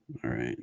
All right.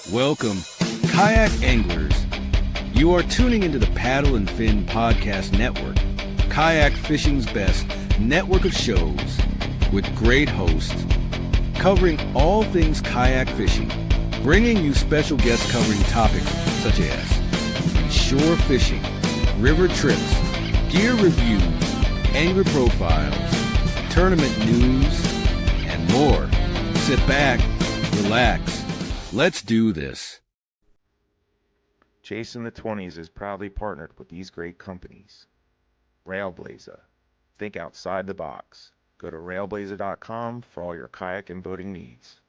Welcome, kayak anglers. You are tuning into the Paddle and Fin Podcast Network, kayak fishing's best network of shows with great hosts covering all things kayak fishing, bringing you special guests covering topics such as shore fishing, river trips, gear reviews, angler profiles, tournament news, and more. Sit back, relax. Let's do this. Chasing the 20s is proudly partnered with these great companies. Railblazer. Think outside the box. Go to railblazer.com for all your kayak and boating needs.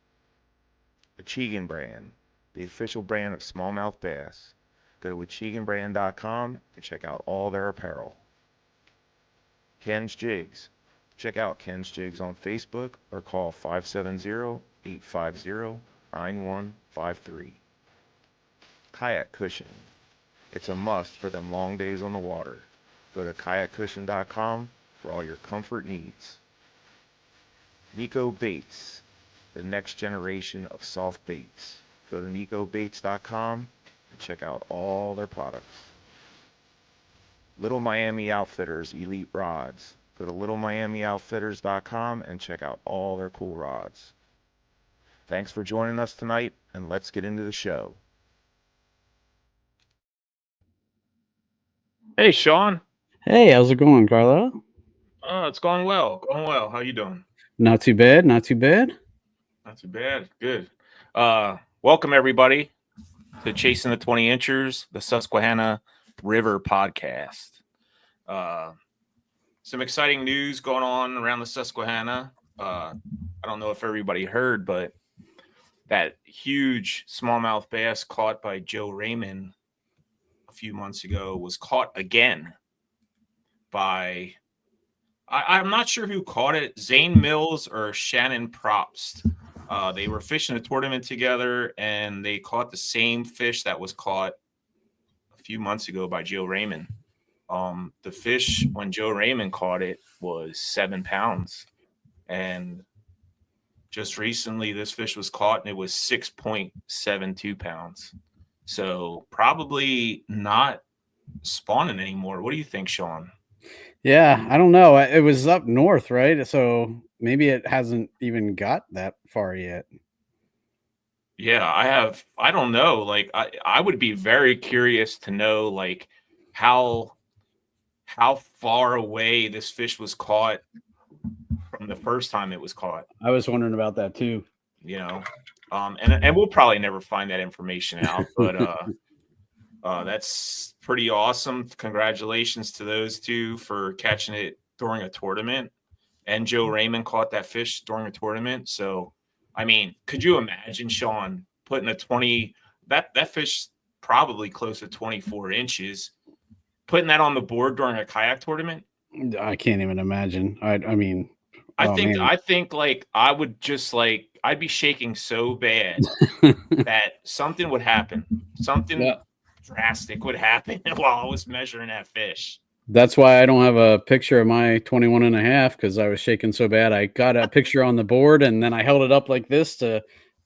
Achigan Brand, the official brand of smallmouth bass. Go to achiganbrand.com and check out all their apparel. Ken's Jigs. Check out Ken's Jigs on Facebook or call 570-850-9153. Kayak Cushion. It's a must for them long days on the water. Go to kayakcushion.com for all your comfort needs. Nikko Baits, the next generation of soft baits. Go to nikkobaits.com and check out all their products. Little Miami Outfitters Elite Rods. Go to littlemiamioutfitters.com and check out all their cool rods. Thanks for joining us tonight, and let's get into the show. Hey, Sean. Hey, how's it going, Carlo? It's going well. How you doing? Not too bad. Not too bad. Not too bad. Good. Welcome, everybody, to Chasing the 20 Inchers, the Susquehanna River podcast. Some exciting news going on around the Susquehanna. I don't know if everybody heard, but that huge smallmouth bass caught by Joe Raymond a few months ago was caught again by, I'm not sure who caught it, Zane Mills or Shannon Probst. They were fishing a tournament together, and they caught the same fish that was caught a few months ago by Joe Raymond. The fish, when Joe Raymond caught it, was 7 pounds. And just recently, this fish was caught, and it was 6.72 pounds. So probably not spawning anymore. What do you think, Sean? Yeah, I don't know. It was up north, right? So maybe it hasn't even got that far yet. Yeah, I don't know. Like, I would be very curious to know, like, how far away this fish was caught from the first time it was caught. I was wondering about that too. You know, and we'll probably never find that information out, but that's pretty awesome. Congratulations to those two for catching it during a tournament. And Joe Raymond caught that fish during a tournament. So, I mean, could you imagine, Sean, putting a 20, that fish probably close to 24 inches, putting that on the board during a kayak tournament? I can't even imagine. I mean, I think like I would just like, I'd be shaking so bad that something would happen. Something drastic would happen while I was measuring that fish. That's why I don't have a picture of my 21 and a half, because I was shaking so bad. I got a picture on the board, and then I held it up like this to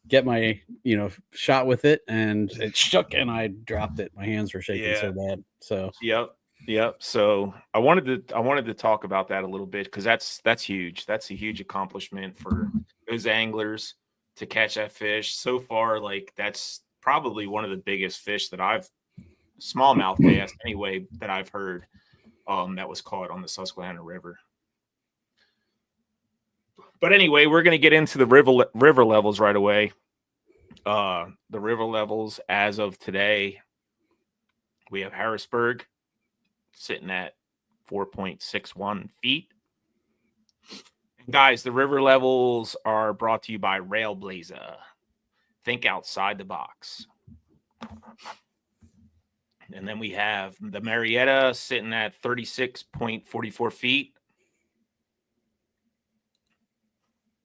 get my, shot with it, and it shook and I dropped it. My hands were shaking so bad. So Yep. So I wanted to talk about that a little bit, because that's huge. That's a huge accomplishment for those anglers to catch that fish. So far, like, that's probably one of the biggest fish that smallmouth bass anyway, that I've heard that was caught on the Susquehanna River. But anyway, we're going to get into the river levels right away. The river levels as of today, we have Harrisburg sitting at 4.61 feet. And guys, the river levels are brought to you by Railblazer. Think outside the box. And then we have the Marietta sitting at 36.44 feet.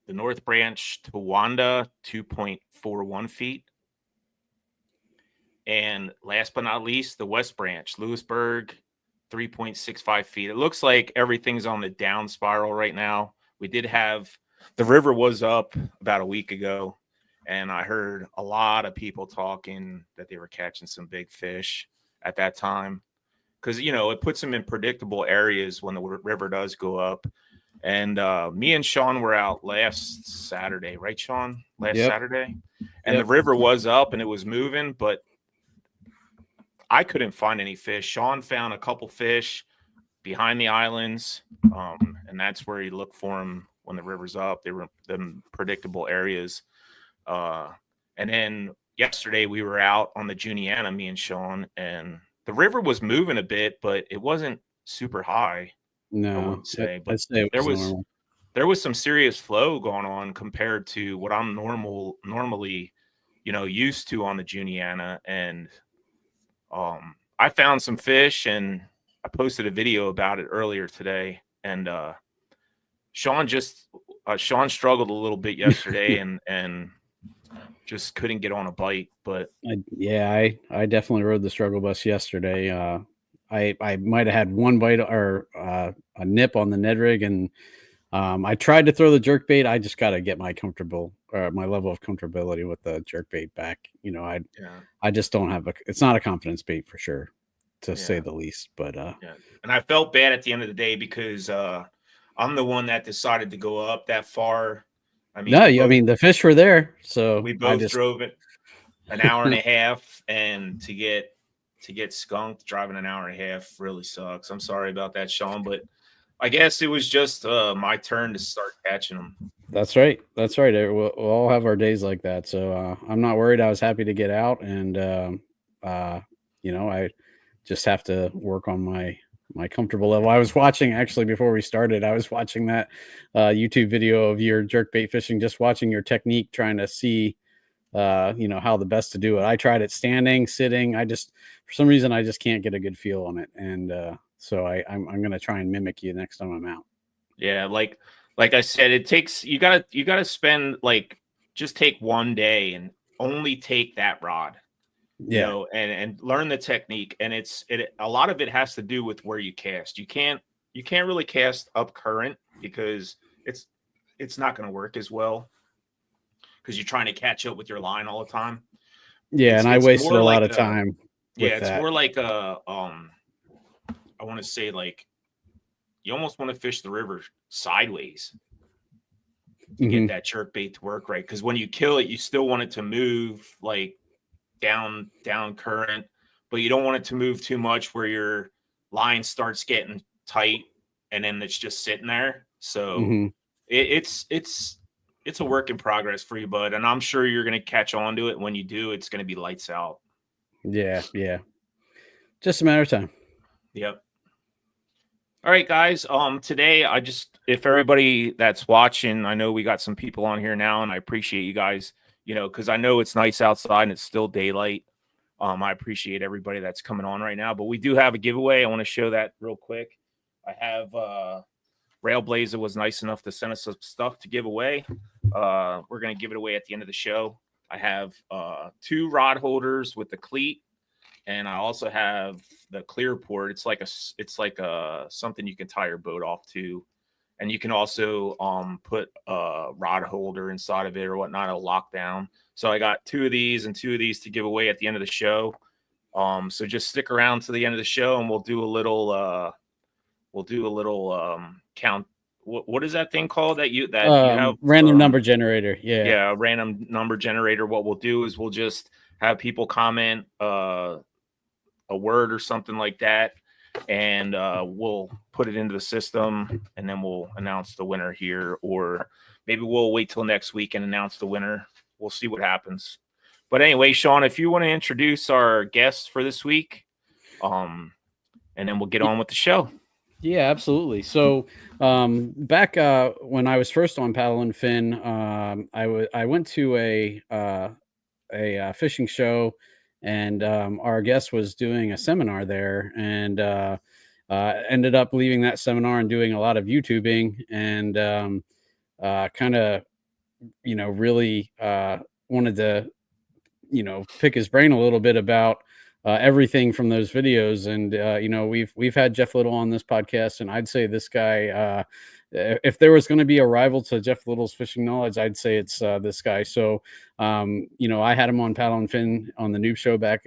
The North Branch Towanda, 2.41 feet. And last but not least, the West Branch, Lewisburg, 3.65 feet. It looks like everything's on the down spiral right now. We did have, the river was up about a week ago, and I heard a lot of people talking that they were catching some big fish at that time. Because, you know, it puts them in predictable areas when the river does go up. And me and Sean were out last Saturday, right, Sean? Last Saturday. And the river was up and it was moving, but I couldn't find any fish. Sean found a couple fish behind the islands, and that's where he looked for them when the river's up. They were in predictable areas. And then yesterday we were out on the Juniana, me and Sean, and the river was moving a bit, but it wasn't super high. No, I wouldn't say, but I'd say it was normal. There was some serious flow going on compared to what I'm normally, you know, used to on the Juniana. And I found some fish, and I posted a video about it earlier today. And Sean struggled a little bit yesterday and just couldn't get on a bite. But I definitely rode the struggle bus yesterday. I might have had one bite or a nip on the Ned rig, and I tried to throw the jerk bait. I just got to get my level of comfortability with the jerk bait back. You know, I just don't have it's not a confidence bait for sure, to say the least. But and I felt bad at the end of the day because I'm the one that decided to go up that far. I mean, the fish were there, so we both drove it an hour and a half, and to get skunked driving an hour and a half really sucks. I'm sorry about that, Sean, but I guess it was just my turn to start catching them. That's right. We'll all have our days like that. So I'm not worried. I was happy to get out, and you know, I just have to work on my comfortable level. I was watching, actually, before we started, I was watching that YouTube video of your jerkbait fishing, just watching your technique, trying to see you know, how the best to do it. I tried it standing, sitting. For some reason, I just can't get a good feel on it. And so I'm going to try and mimic you next time I'm out. Yeah. Like I said, it takes, you gotta spend, like, just take one day and only take that rod, you know, and learn the technique. And a lot of it has to do with where you cast. You can't really cast up current because it's not going to work as well, because you're trying to catch up with your line all the time. Yeah, and I wasted a lot of time. It's more like I want to say, like, you almost want to fish the river sideways to get that jerk bait to work right. Because when you kill it, you still want it to move, like, down current, but you don't want it to move too much where your line starts getting tight and then it's just sitting there. So it's a work in progress for you, bud. And I'm sure you're going to catch on to it. When you do, it's going to be lights out. Yeah. Just a matter of time. Yep. All right, guys. Today, if everybody that's watching, I know we got some people on here now, and I appreciate you guys, you know, because I know it's nice outside and it's still daylight. I appreciate everybody that's coming on right now, but we do have a giveaway. I want to show that real quick. I have Railblazer was nice enough to send us some stuff to give away. We're going to give it away at the end of the show. I have 2 rod holders with the cleat, and I also have the clear port. It's like something you can tie your boat off to, and you can also put a rod holder inside of it or whatnot, a lockdown. So I got 2 of these and 2 of these to give away at the end of the show. So just stick around to the end of the show, and we'll do a little count. What is that thing called that you have? Random number generator. Yeah, random number generator. What we'll do is we'll just have people comment a word or something like that, and we'll put it into the system, and then we'll announce the winner here. Or maybe we'll wait till next week and announce the winner. We'll see what happens. But anyway, Sean, if you want to introduce our guests for this week, and then we'll get on with the show. Yeah, absolutely. So back when I was first on Paddle and Fin, I went to a fishing show, and our guest was doing a seminar there, and ended up leaving that seminar and doing a lot of YouTubing, and kind of really wanted to pick his brain a little bit about everything from those videos. And we've had Jeff Little on this podcast, and I'd say this guy, if there was going to be a rival to Jeff Little's fishing knowledge, I'd say it's this guy. So I had him on Paddle and Fin on the Noob Show back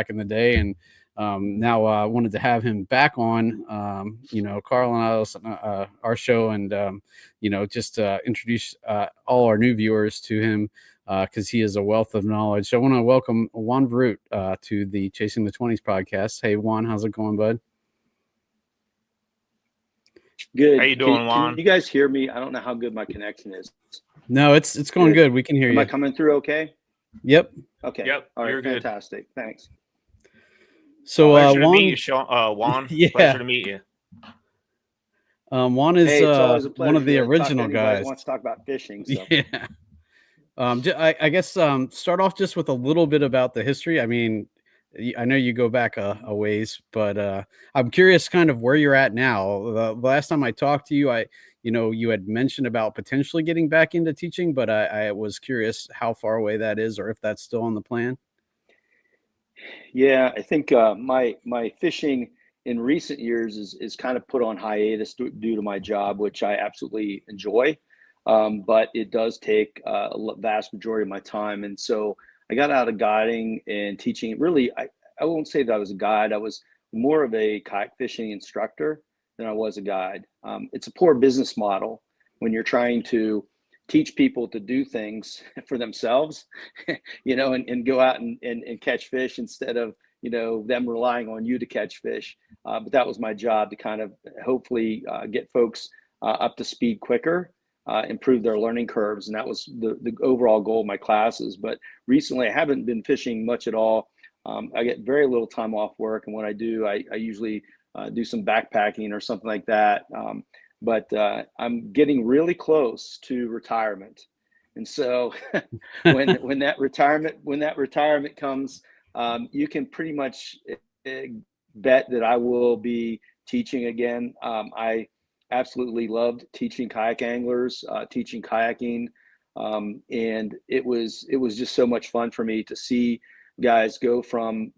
in the day, and now I wanted to have him back on Carl and I, our show, and just introduce all our new viewers to him, because he is a wealth of knowledge. So I want to welcome Juan Veruete to the Chasing the 20s podcast. Hey, Juan, how's it going, bud? Good. How you doing, Juan? Can you guys hear me? I don't know how good my connection is. No, it's going good. We can hear you. Am I coming through okay? Yep. Okay. Yep. All right. You're good. Fantastic. Thanks. So pleasure Juan, to meet you, Sean. Juan. Yeah. Pleasure to meet you. Juan is Hey, it's always a one pleasure of the to talk to original anybody that guys. wants to talk about fishing. So. Yeah. I guess start off just with a little bit about the history. I mean, I know you go back a ways, but I'm curious kind of where you're at now. The last time I talked to you, you had mentioned about potentially getting back into teaching, but I was curious how far away that is, or if that's still on the plan. Yeah, I think my fishing in recent years is kind of put on hiatus due to my job, which I absolutely enjoy. But it does take a vast majority of my time. And so I got out of guiding and teaching. Really, I won't say that I was a guide. I was more of a kayak fishing instructor than I was a guide. It's a poor business model when you're trying to teach people to do things for themselves, and go out and catch fish instead of, them relying on you to catch fish. But that was my job, to kind of hopefully get folks up to speed quicker, improve their learning curves. And that was the overall goal of my classes. But recently I haven't been fishing much at all. I get very little time off work. And when I do, I usually do some backpacking or something like that. But I'm getting really close to retirement. And so when that retirement comes, you can pretty much bet that I will be teaching again. I absolutely loved teaching kayak anglers, teaching kayaking. And it was just so much fun for me to see guys go from,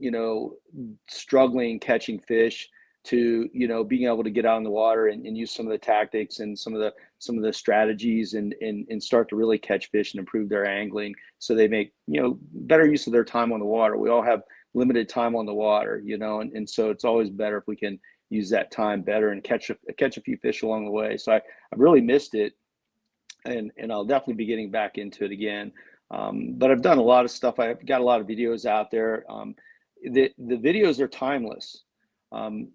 struggling catching fish to, being able to get out in the water and use some of the tactics and some of the strategies and start to really catch fish and improve their angling, so they make, better use of their time on the water. We all have limited time on the water, and so it's always better if we can use that time better and catch a few fish along the way. So I really missed it, and I'll definitely be getting back into it again. But I've done a lot of stuff. I've got a lot of videos out there. The videos are timeless.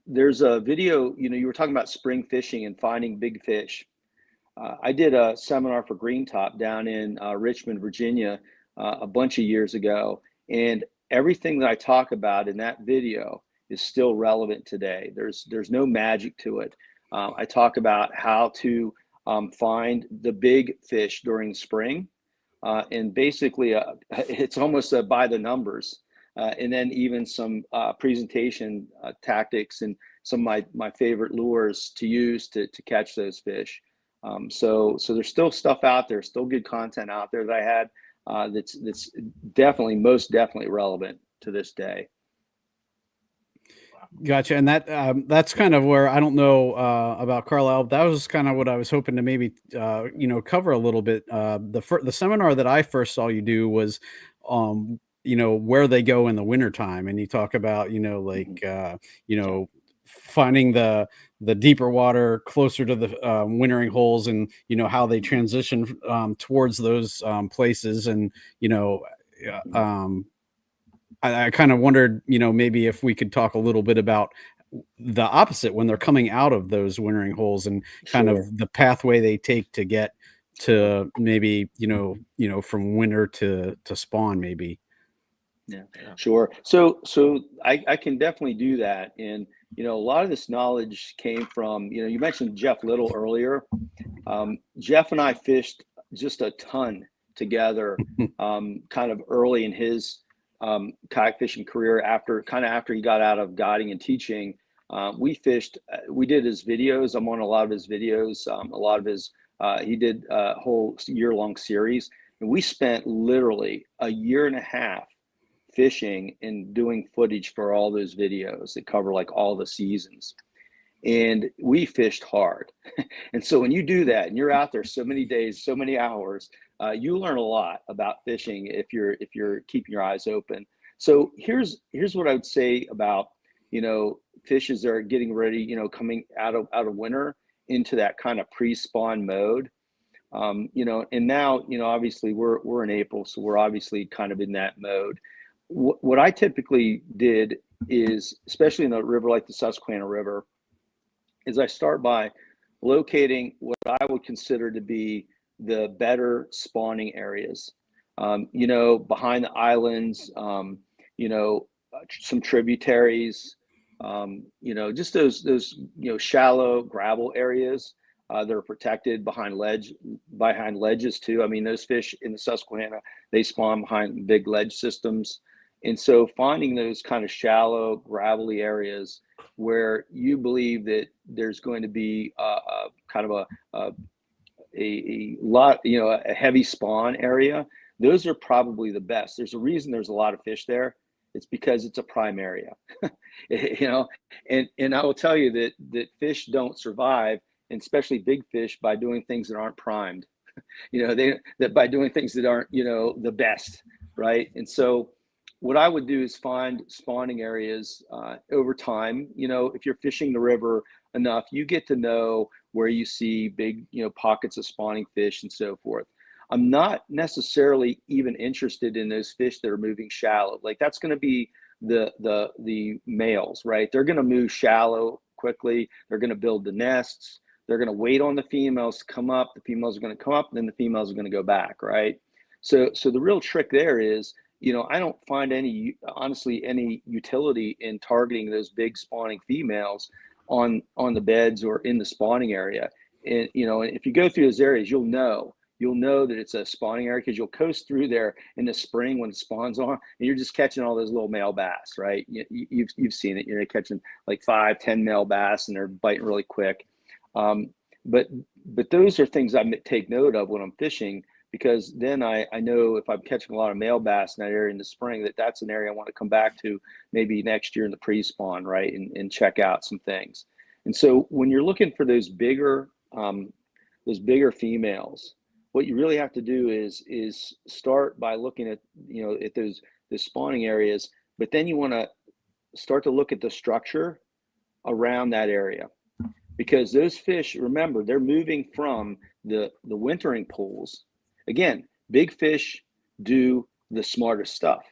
There's a video, you were talking about spring fishing and finding big fish. I did a seminar for Green Top down in Richmond, Virginia, a bunch of years ago. And everything that I talk about in that video is still relevant today. There's no magic to it. I talk about how to find the big fish during spring. And basically, it's almost by the numbers. And then even some presentation tactics and some of my favorite lures to use to catch those fish. So there's still stuff out there, still good content out there that I had that's most definitely relevant to this day. Gotcha. And that's kind of where I don't know about Carlisle. That was kind of what I was hoping to maybe cover a little bit. The seminar that I first saw you do was where they go in the wintertime, and you talk about finding the deeper water closer to the wintering holes, and how they transition towards those places. And I kind of wondered, maybe if we could talk a little bit about the opposite when they're coming out of those wintering holes, and kind of the pathway they take to get to maybe, from winter to spawn maybe. Yeah, sure. So I can definitely do that. And, a lot of this knowledge came from, you mentioned Jeff Little earlier. Jeff and I fished just a ton together, kind of early in his kayak fishing career after he got out of guiding and teaching. We fished, we did his videos. I'm on a lot of his videos, a lot of his, he did a whole year-long series. And we spent literally a year and a half fishing and doing footage for all those videos that cover like all the seasons. And we fished hard. And so when you do that and you're out there so many days, so many hours, you learn a lot about fishing if you're keeping your eyes open. So here's what I would say about, fishes that are getting ready, coming out of winter into that kind of pre-spawn mode. And now, obviously we're in April, so we're obviously kind of in that mode. What I typically did is, especially in a river like the Susquehanna River, is I start by locating what I would consider to be the better spawning areas. Behind the islands, some tributaries, just those shallow gravel areas that are protected behind ledges too. I mean, those fish in the Susquehanna, they spawn behind big ledge systems. And so finding those kind of shallow, gravelly areas where you believe that there's going to be a lot, a heavy spawn area, those are probably the best. There's a reason there's a lot of fish there. It's because it's a prime area, and I will tell you that fish don't survive, and especially big fish, by doing things that aren't primed. That by doing things that aren't, the best, right? And so what I would do is find spawning areas over time. If you're fishing the river enough, you get to know where you see big, pockets of spawning fish and so forth. I'm not necessarily even interested in those fish that are moving shallow. Like that's going to be the males, right? They're going to move shallow quickly. They're going to build the nests. They're going to wait on the females to come up. The females are going to come up, and then the females are going to go back, right? So the real trick there is, I don't find any utility in targeting those big spawning females on the beds or in the spawning area. And, if you go through those areas, you'll know that it's a spawning area because you'll coast through there in the spring when it spawns on, and you're just catching all those little male bass, right? You've seen it. You're catching like 5-10 male bass, and they're biting really quick. But those are things I take note of when I'm fishing, because then I know if I'm catching a lot of male bass in that area in the spring, that's an area I want to come back to maybe next year in the pre-spawn, right? And check out some things. And so when you're looking for those bigger females, what you really have to do is start by looking at, at those spawning areas, but then you want to start to look at the structure around that area, because those fish, remember, they're moving from the wintering pools. Again, big fish do the smartest stuff.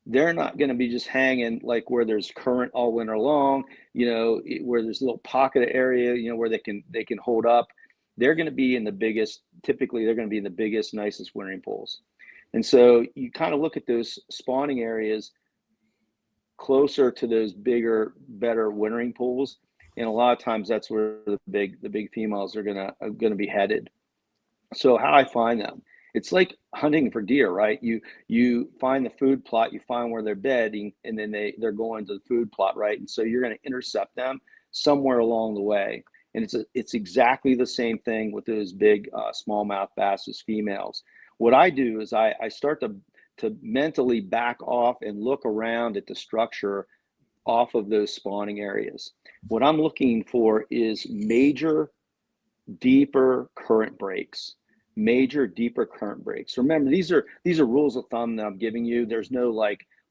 They're not going to be just hanging like where there's current all winter long, where there's a little pocket of area, where they can hold up. They're going to be typically they're going to be in the biggest, nicest wintering pools. And so you kind of look at those spawning areas closer to those bigger, better wintering pools. And a lot of times that's where the big females are going to be headed. So how I find them, it's like hunting for deer, right? You find the food plot, you find where they're bedding, and then they're going to the food plot, right? And so you're going to intercept them somewhere along the way. And it's exactly the same thing with those big smallmouth bass as females. What I do is I start to mentally back off and look around at the structure off of those spawning areas. What I'm looking for is major, deeper current breaks. Remember, these are rules of thumb that I'm giving you. There's no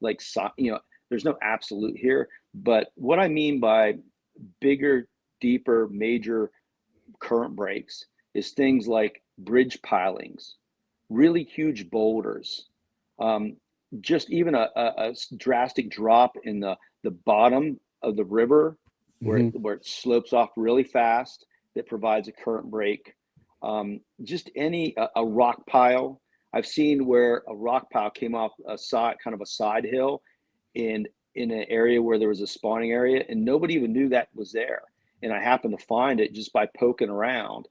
there's no absolute here. But what I mean by bigger, deeper, major current breaks is things like bridge pilings, really huge boulders, just even a drastic drop in the bottom of the river where it slopes off really fast, that provides a current break. just a rock pile. I've seen where a rock pile came off a side, kind of a side hill, in an area where there was a spawning area, and nobody even knew that was there. And I happened to find it just by poking around.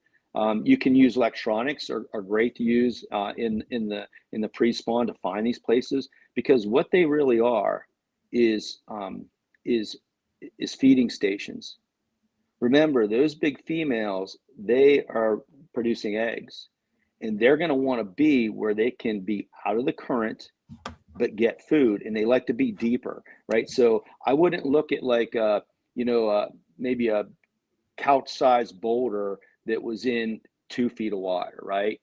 You can use electronics, are great to use in the pre-spawn to find these places, because what they really are is feeding stations. Remember, those big females, they are producing eggs, and they're going to want to be where they can be out of the current but get food, and they like to be deeper, right? So I wouldn't look at like maybe a couch-sized boulder that was in 2 feet of water, right?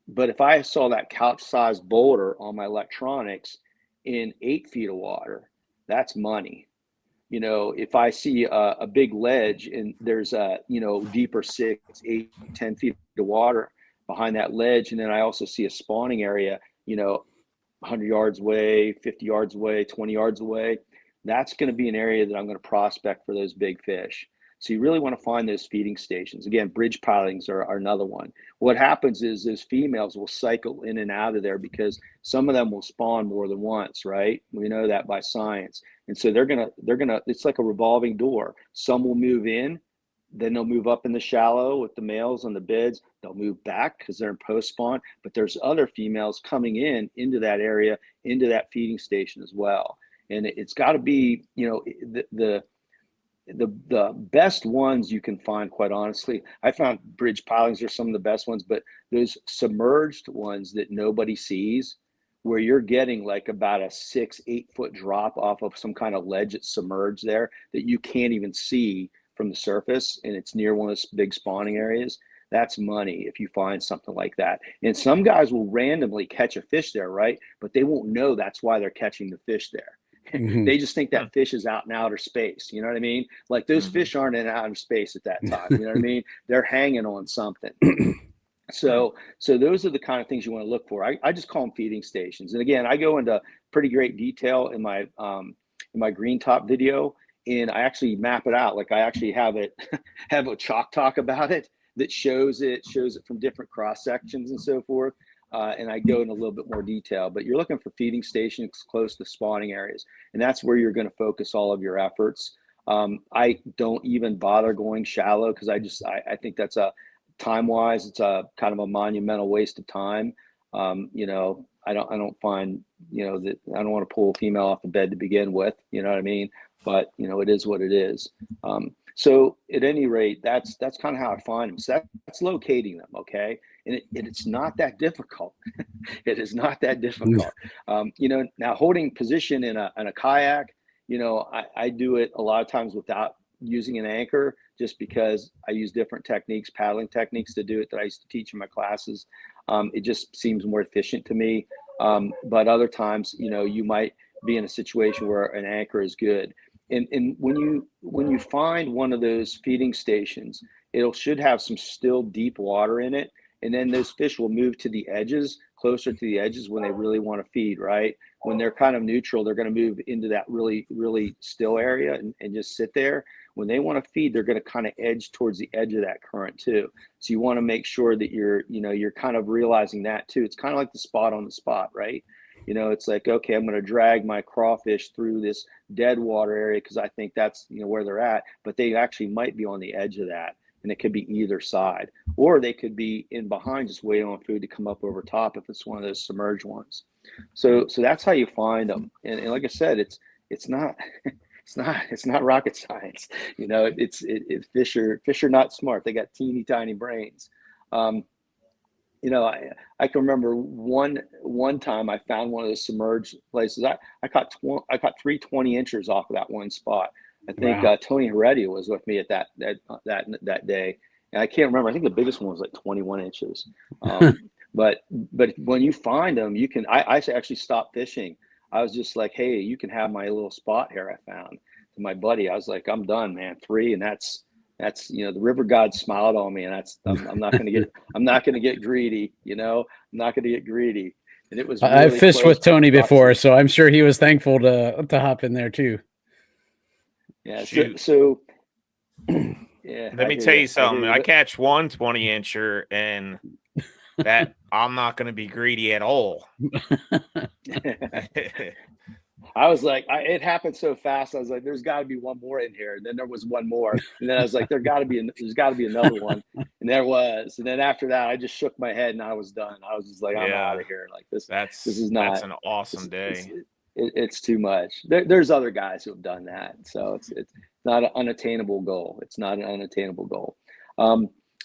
But if I saw that couch-sized boulder on my electronics in 8 feet of water, that's money. If I see a big ledge and there's a deeper 6, 8, 10 feet of water behind that ledge, and then I also see a spawning area 100 yards away, 50 yards away, 20 yards away, that's going to be an area that I'm going to prospect for those big fish. So you really want to find those feeding stations. Again, bridge pilings are another one. What happens is those females will cycle in and out of there, because some of them will spawn more than once, right? We know that by science. And so they're gonna, it's like a revolving door. Some will move in, then they'll move up in the shallow with the males on the beds. They'll move back because they're in post spawn, but there's other females coming into that area, into that feeding station as well. And it's got to be, the best ones you can find, quite honestly. I found bridge pilings are some of the best ones, but those submerged ones that nobody sees, where you're getting like about a 6-8 foot drop off of some kind of ledge that's submerged there that you can't even see from the surface, and it's near one of those big spawning areas, that's money if you find something like that. And some guys will randomly catch a fish there, right? But they won't know that's why they're catching the fish there. Mm-hmm. They just think that fish is out in outer space. You know what I mean? Like those fish aren't in outer space at that time. You know what I mean? They're hanging on something. So those are the kind of things you want to look for. I just call them feeding stations. And again, I go into pretty great detail in my green top video, and I actually map it out. Like I actually have a chalk talk about it that shows it from different cross sections and so forth. And I go in a little bit more detail, but you're looking for feeding stations close to spawning areas, and that's where you're going to focus all of your efforts. I don't even bother going shallow, because I think that's time-wise, it's a kind of a monumental waste of time. I don't find, that I don't want to pull a female off the bed to begin with, you know what I mean? But, it is what it is. So at any rate, that's kind of how I find them. So that's locating them, okay? And it's not that difficult. It is not that difficult. Now holding position in a kayak, I do it a lot of times without using an anchor, just because I use different techniques, paddling techniques to do it that I used to teach in my classes. It just seems more efficient to me. But other times, you might be in a situation where an anchor is good. And when you find one of those feeding stations, it should have some still deep water in it. And then those fish will move to the edges, closer to the edges when they really want to feed, right? When they're kind of neutral, they're going to move into that really, really still area and just sit there. When they want to feed, they're going to kind of edge towards the edge of that current too. So you want to make sure that you're kind of realizing that too. It's kind of like the spot on the spot, right? It's like, okay, I'm going to drag my crawfish through this dead water area because I think that's, where they're at, but they actually might be on the edge of that. And it could be either side, or they could be in behind, just waiting on food to come up over top if it's one of those submerged ones. So that's how you find them. And like I said, it's not rocket science. Fish are not smart. They got teeny tiny brains. I can remember one time I found one of those submerged places. I caught 3 20-inchers off of that one spot. I think wow. Tony Heredia was with me at that day, and I can't remember. I think the biggest one was like 21 inches. But when you find them, you can. I actually stopped fishing. I was just like, hey, you can have my little spot here. I found to my buddy. I was like, I'm done, man. 3, and that's the river god smiled on me, and I'm not gonna get greedy. I'm not gonna get greedy. And it was. Really I've fished with Tony before, so I'm sure he was thankful to hop in there too. Yeah. So Yeah. Let me tell you something. I catch one 20-incher, and that I'm not going to be greedy at all. I was like, it happened so fast. I was like, there's got to be one more in here. And then there was one more. And then I was like, there's got to be another one. And there was. And then after that, I just shook my head and I was done. I was just like, I'm out of here. Like this is not. That's an awesome day. It's too much. There's other guys who have done that. So it's not an unattainable goal. It's not an unattainable goal.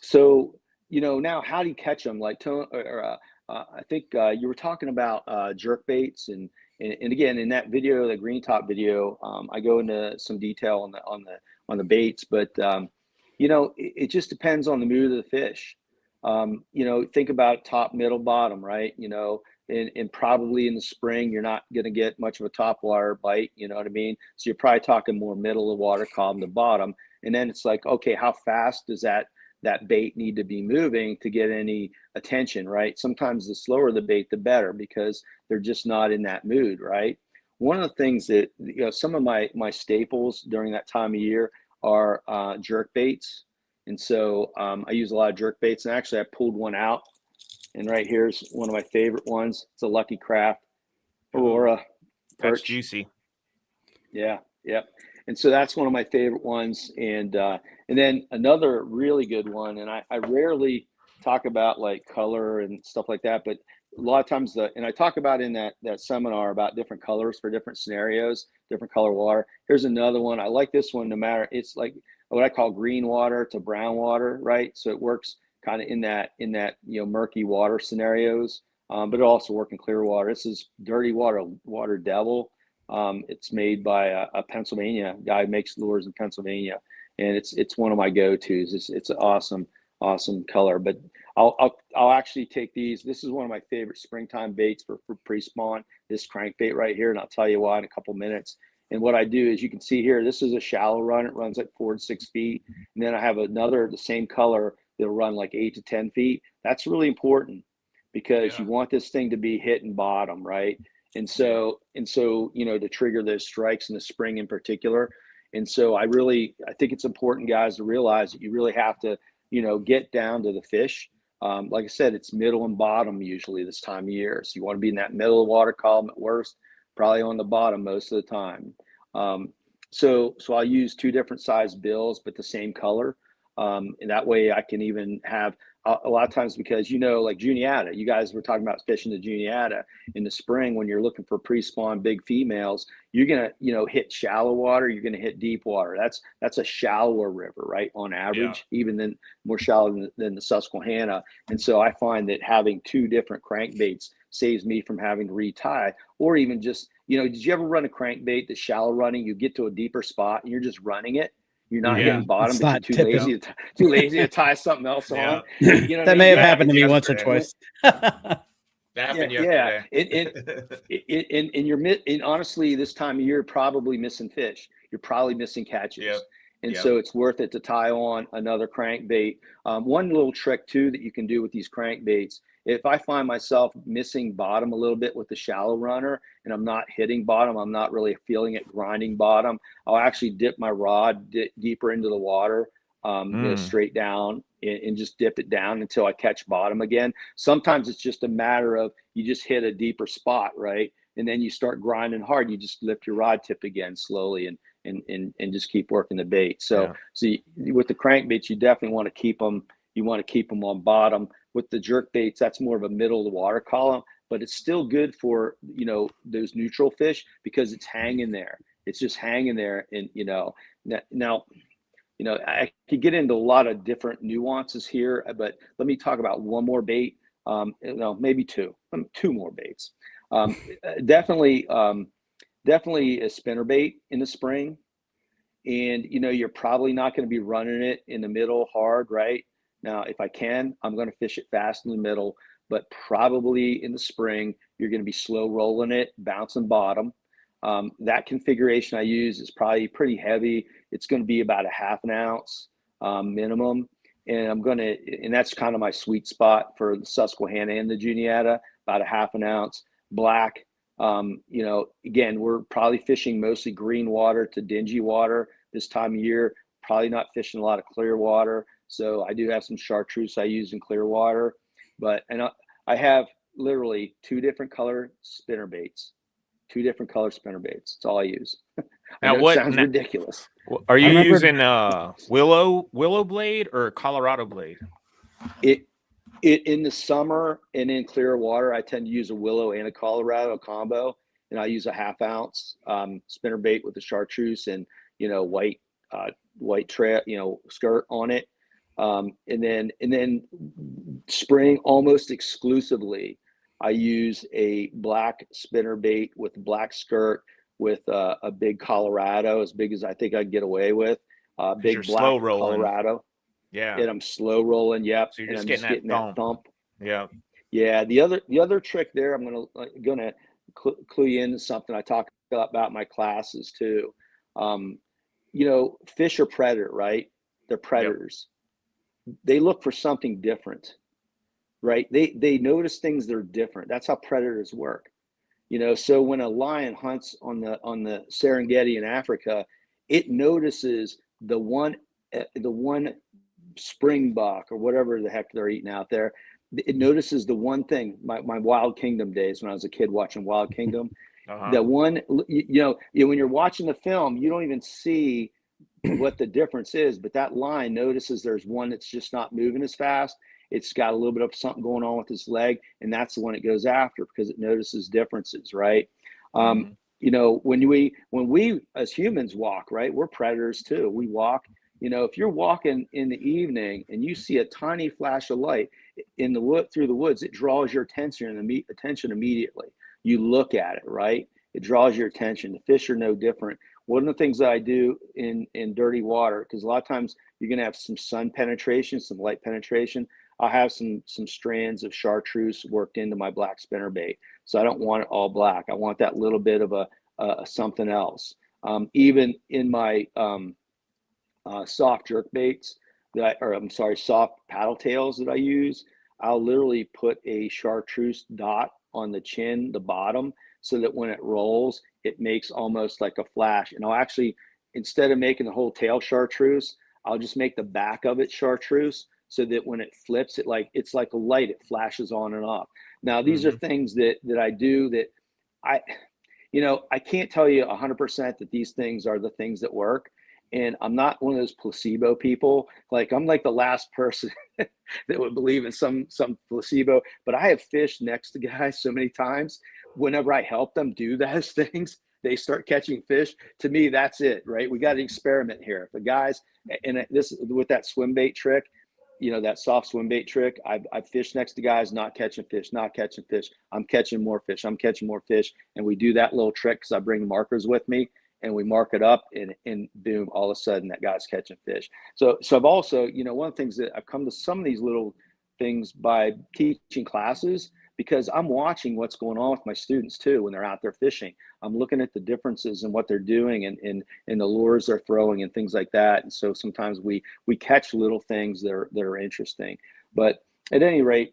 So, now how do you catch them? Like, I think you were talking about jerk baits and again, in that video, the green top video, I go into some detail on the baits, but it just depends on the mood of the fish. Think about top, middle, bottom, right? And probably in the spring, you're not going to get much of a top water bite. You know what I mean? So you're probably talking more middle of the water column to bottom. And then it's like, okay, how fast does that bait need to be moving to get any attention, right? Sometimes the slower the bait, the better, because they're just not in that mood, right? One of the things that, some of my staples during that time of year are jerk baits. And so I use a lot of jerk baits, and actually I pulled one out, and right here's one of my favorite ones. It's a Lucky Craft Aurora That's perch. juicy. Yeah. And so that's one of my favorite ones. And then another really good one, and I rarely talk about like color and stuff like that, but a lot of times and I talk about in that seminar about different colors for different scenarios, different color water. Here's another one. I like this one no matter, it's like what I call green water to brown water, right? So it works kind of in that murky water scenarios, but it also works in clear water. This is Dirty Water Devil. It's made by a Pennsylvania guy who makes lures in Pennsylvania, and it's one of my go-tos. It's an awesome color. But I'll actually take these. This is one of my favorite springtime baits for pre-spawn. This crankbait right here, and I'll tell you why in a couple minutes. And what I do is, you can see here, this is a shallow run. It runs like 4 to 6 feet, and then I have another the same color that'll run like 8 to 10 feet. That's really important because you want this thing to be hitting bottom, right? And so, to trigger those strikes in the spring in particular. And so I think it's important, guys, to realize that you really have to, get down to the fish. Like I said, it's middle and bottom usually this time of year. So you want to be in that middle of the water column at worst, probably on the bottom most of the time. So I'll use 2 different size bills, but the same color. And that way I can even have a lot of times, because like Juniata, you guys were talking about fishing the Juniata in the spring. When you're looking for pre-spawn big females, you're gonna hit shallow water, you're gonna hit deep water. That's a shallower river, right, on average, even then more shallow than the Susquehanna. And so I find that having 2 different crankbaits saves me from having to retie, or even just did you ever run a crankbait that's shallow running? You get to a deeper spot and you're just running it. You're not hitting bottom, but you're too lazy to tie something else on. That may have happened to me once or twice. That happened yesterday. And honestly, this time of year, you're probably missing fish. You're probably missing catches. So it's worth it to tie on another crankbait. One little trick too that you can do with these crankbaits, if I find myself missing bottom a little bit with the shallow runner and I'm not hitting bottom, I'm not really feeling it grinding bottom, I'll actually dip my rod deeper into the water, straight down, and just dip it down until I catch bottom again. Sometimes it's just a matter of you just hit a deeper spot, right? And then you start grinding hard. You just lift your rod tip again slowly and just keep working the bait. So with the crankbaits, you definitely want to keep them. You want to keep them on bottom. With the jerk baits, that's more of a middle of the water column, but it's still good for those neutral fish because it's hanging there. It's just hanging there, and now I could get into a lot of different nuances here, but let me talk about one more bait. Maybe two more baits. Definitely a spinnerbait in the spring, and you're probably not going to be running it in the middle hard, right? Now, if I can, I'm going to fish it fast in the middle, but probably in the spring, you're going to be slow rolling it, bouncing bottom. That configuration I use is probably pretty heavy. It's going to be about a half an ounce minimum. And that's kind of my sweet spot for the Susquehanna and the Juniata, about a half an ounce black. Again, we're probably fishing mostly green water to dingy water this time of year, probably not fishing a lot of clear water. So I do have some chartreuse I use in clear water, I have literally two different color spinner baits. It's all I use. I Now, know it sounds ridiculous. are you remember- using willow blade or Colorado blade? It in the summer and in clear water, I tend to use a willow and a Colorado combo, and I use a 1/2 ounce spinner bait with the chartreuse and white trail skirt on it, and then spring almost exclusively I use a black spinner bait with black skirt with a big Colorado, as big as I think I can get away with, big black slow rolling. Colorado. Yeah. And I'm slow rolling. Yep. So you're and just I'm getting just getting that thump. Yeah. Yeah. The other trick there, I'm gonna clue you into something I talk about my classes too. Fish are predator, right? They're predators. Yep. They look for something different, right? They notice things that are different. That's how predators work. So when a lion hunts on the Serengeti in Africa, it notices the one springbuck or whatever the heck they're eating out there. It notices the one thing. My Wild Kingdom days when I was a kid watching Wild Kingdom, the one when you're watching the film, you don't even see what the difference is, but that lion notices there's one that's just not moving as fast. It's got a little bit of something going on with its leg, and that's the one it goes after because it notices differences, right? When we as humans walk, right, we're predators too. We walk. If you're walking in the evening and you see a tiny flash of light in the wood through the woods, it draws your attention immediately. You look at it, right? It draws your attention. The fish are no different. One of the things that I do in dirty water, because a lot of times you're going to have some sun penetration, some light penetration. I'll have some strands of chartreuse worked into my black spinner bait. So I don't want it all black. I want that little bit of a something else. Even in my soft jerk baits soft paddle tails that I use, I'll literally put a chartreuse dot on the chin, the bottom, so that when it rolls, it makes almost like a flash. And I'll actually, instead of making the whole tail chartreuse, I'll just make the back of it chartreuse so that when it flips, it's like a light, it flashes on and off. Now, these are things that I do that I can't tell you 100% that these things are the things that work. And I'm not one of those placebo people. I'm like the last person that would believe in some placebo, but I have fished next to guys so many times. Whenever I help them do those things, they start catching fish. To me, that's it, right? We got to experiment here. The guys, and this with that swim bait trick, that soft swim bait trick, I've fished next to guys not catching fish. I'm catching more fish. And we do that little trick because I bring markers with me. And we mark it up and boom, all of a sudden that guy's catching fish. So I've also, one of the things that I've come to some of these little things by teaching classes, because I'm watching what's going on with my students too when they're out there fishing. I'm looking at the differences in what they're doing and the lures they're throwing and things like that. And so sometimes we catch little things that are interesting. But at any rate,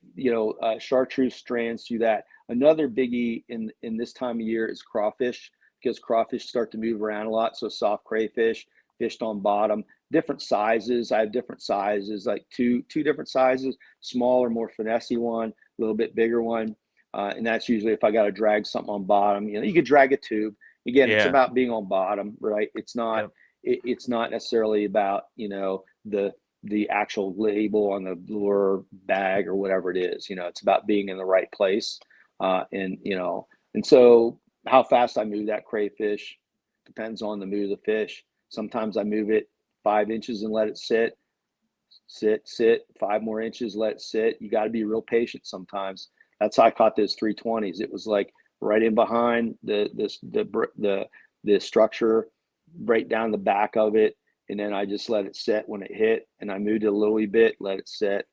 chartreuse strands do that. Another biggie in this time of year is crawfish, because crawfish start to move around a lot. So soft crayfish, fished on bottom, different sizes. I have different sizes, like two different sizes, smaller, more finessey one, a little bit bigger one. And that's usually if I got to drag something on bottom. You could drag a tube. Again, It's about being on bottom, right? It's not, it's not necessarily about, the actual label on the lure bag or whatever it is. It's about being in the right place. And so how fast I move that crayfish depends on the mood of the fish. Sometimes I move it 5 inches and let it sit, 5 more inches, let it sit. You got to be real patient sometimes. That's how I caught those 320s. It was like right in behind the structure, right down the back of it. And then I just let it sit when it hit, and I moved it a little bit, let it sit.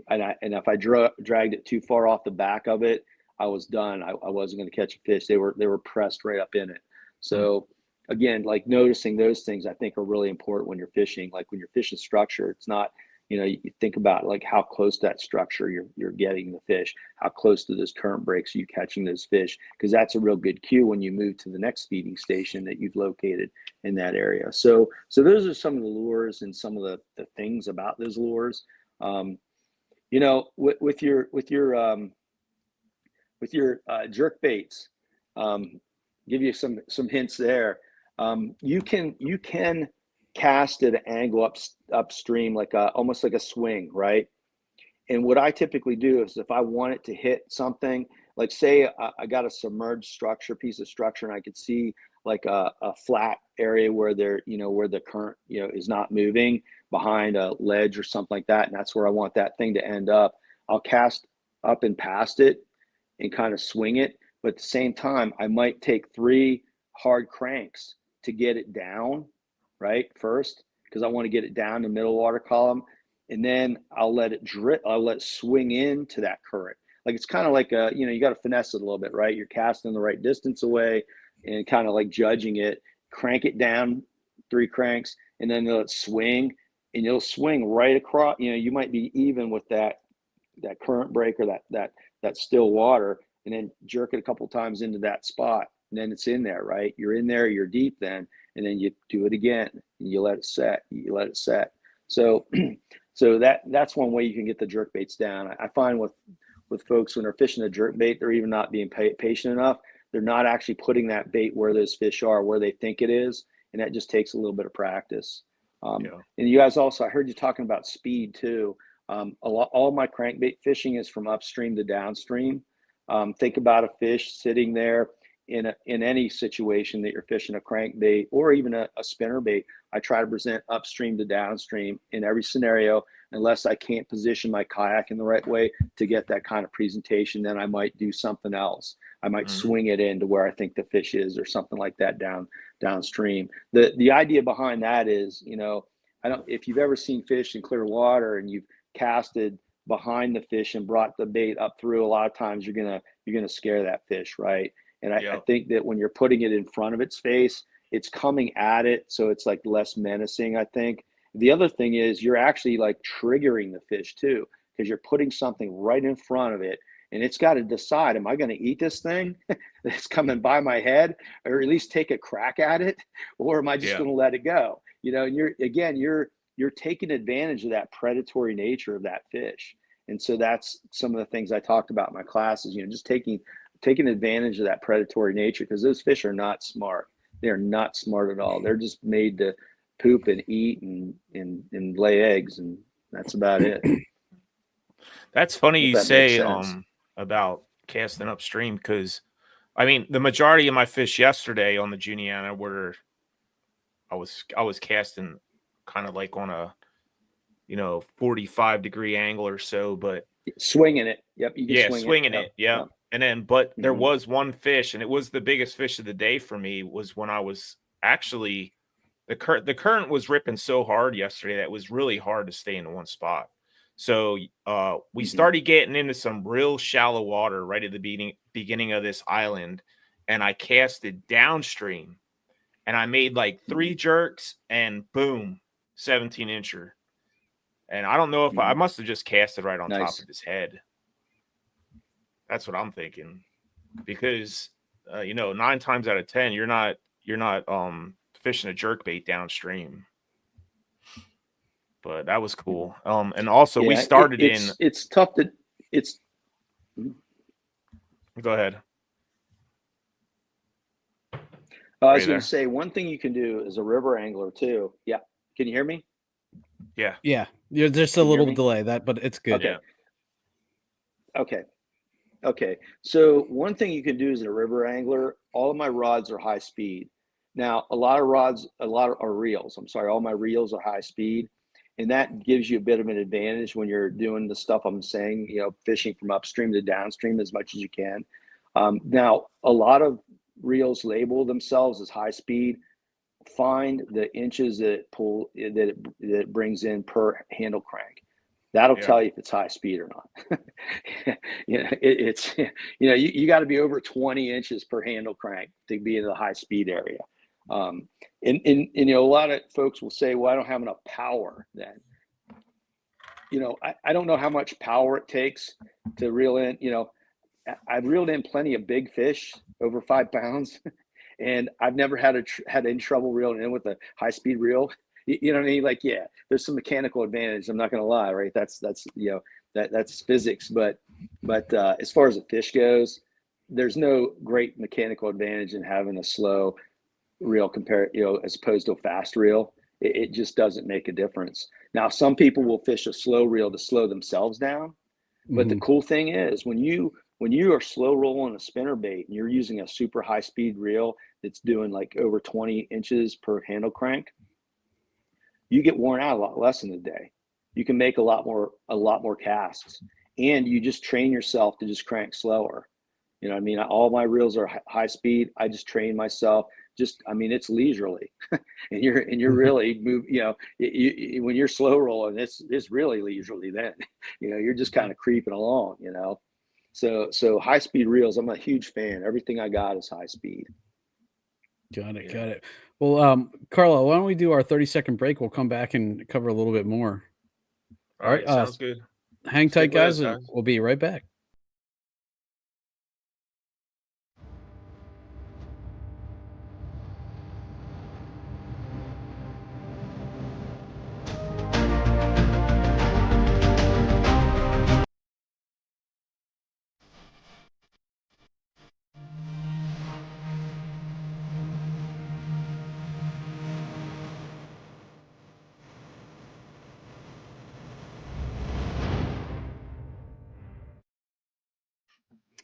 And if I dragged it too far off the back of it, I was done. I wasn't going to catch a fish. They were pressed right up in it. So again, like noticing those things I think are really important when you're fishing. Like when you're fishing structure, it's not, You know, you think about like how close to that structure you're getting the fish, how close to those current breaks are you catching those fish, because that's a real good cue when you move to the next feeding station that you've located in that area. So those are some of the lures and some of the things about those lures. You know, with your jerk baits, give you some hints there. You can cast at an angle upstream, like almost like a swing, right? And what I typically do is if I want it to hit something, like say I got a submerged piece of structure, and I could see like a flat area where where the current, is not moving behind a ledge or something like that. And that's where I want that thing to end up. I'll cast up and past it and kind of swing it. But at the same time, I might take 3 hard cranks to get it down, right? First, because I want to get it down the middle water column. And then I'll let it drip. I'll let it swing into that current. Like it's kind of like you got to finesse it a little bit, right? You're casting the right distance away and kind of like judging it. Crank it down 3 cranks, and then let it swing, and you'll swing right across. You might be even with that current break or that still water, and then jerk it a couple times into that spot, and then it's in there, right? You're in there, you're deep then, and then you do it again, and you let it set. So that's one way you can get the jerk baits down. I find with folks when they're fishing a jerk bait, they're even not being patient enough. They're not actually putting that bait where those fish are, where they think it is, and that just takes a little bit of practice. And you guys also, I heard you talking about speed too. All my crankbait fishing is from upstream to downstream. Think about a fish sitting there in any situation that you're fishing a crankbait or even a spinner bait. I try to present upstream to downstream in every scenario, unless I can't position my kayak in the right way to get that kind of presentation. Then I might do something else. I might swing it into where I think the fish is or something like that downstream. The idea behind that is, if you've ever seen fish in clear water and you've casted behind the fish and brought the bait up through, a lot of times you're gonna scare that fish, right? And I think that when you're putting it in front of its face, it's coming at it, so it's like less menacing, I think. The other thing is you're actually like triggering the fish too, because you're putting something right in front of it, and it's got to decide, am I going to eat this thing that's coming by my head, or at least take a crack at it, or am I just going to let it go? And you're taking advantage of that predatory nature of that fish. And so that's some of the things I talked about in my classes, just taking advantage of that predatory nature, because those fish are not smart. They're not smart at all. They're just made to poop and eat and lay eggs, and that's about it. That's funny you say about casting upstream, because I mean the majority of my fish yesterday on the Juniana were I was casting kind of like on a 45-degree angle or so, but swinging it. Yep. You can swinging it. Yep. And then, but there was one fish, and it was the biggest fish of the day for me, was when I was actually, the current was ripping so hard yesterday that it was really hard to stay in one spot. So we started getting into some real shallow water right at the beginning of this island, and I casted downstream, and I made like 3 jerks, and boom, 17-incher. And I don't know if I must have just casted right on top of his head. That's what I'm thinking, because 9 times out of 10 you're not fishing a jerkbait downstream. But that was cool. And also we started it's tough to Go ahead. I was going to say, one thing you can do as a river angler too. Yeah. Can you hear me? Yeah. Yeah. There's just a little delay but it's good. Okay. Okay. So one thing you can do as a river angler, all of my rods are high speed. Now, all my reels are high speed, and that gives you a bit of an advantage when you're doing the stuff I'm saying, fishing from upstream to downstream as much as you can. Now, a lot of reels label themselves as high speed. Find the inches that it brings in per handle crank. That'll tell you if it's high speed or not. You got to be over 20 inches per handle crank to be in the high speed area. And a lot of folks will say, well, I don't have enough power then. I don't know how much power it takes to reel in. I've reeled in plenty of big fish over 5 pounds, and I've never had any trouble reeling in with a high speed reel. You know what I mean? Like, yeah, there's some mechanical advantage. I'm not going to lie, right? That's physics. But as far as the fish goes, there's no great mechanical advantage in having a slow reel as opposed to a fast reel. It just doesn't make a difference. Now, some people will fish a slow reel to slow themselves down. But the cool thing is when you are slow rolling a spinner bait and you're using a super high speed reel that's doing like over 20 inches per handle crank, you get worn out a lot less in a day. You can make a lot more casts, and you just train yourself to just crank slower. You know what I mean? All my reels are high speed. I just train myself. It's leisurely, and you're really when you're slow rolling, it's really leisurely. Then, you're just kind of creeping along. So high speed reels, I'm a huge fan. Everything I got is high speed. Got it. Well, Carla, why don't we do our 30-second break? We'll come back and cover a little bit more. All right, sounds good. Hang tight, Stick with us, guys, and we'll be right back.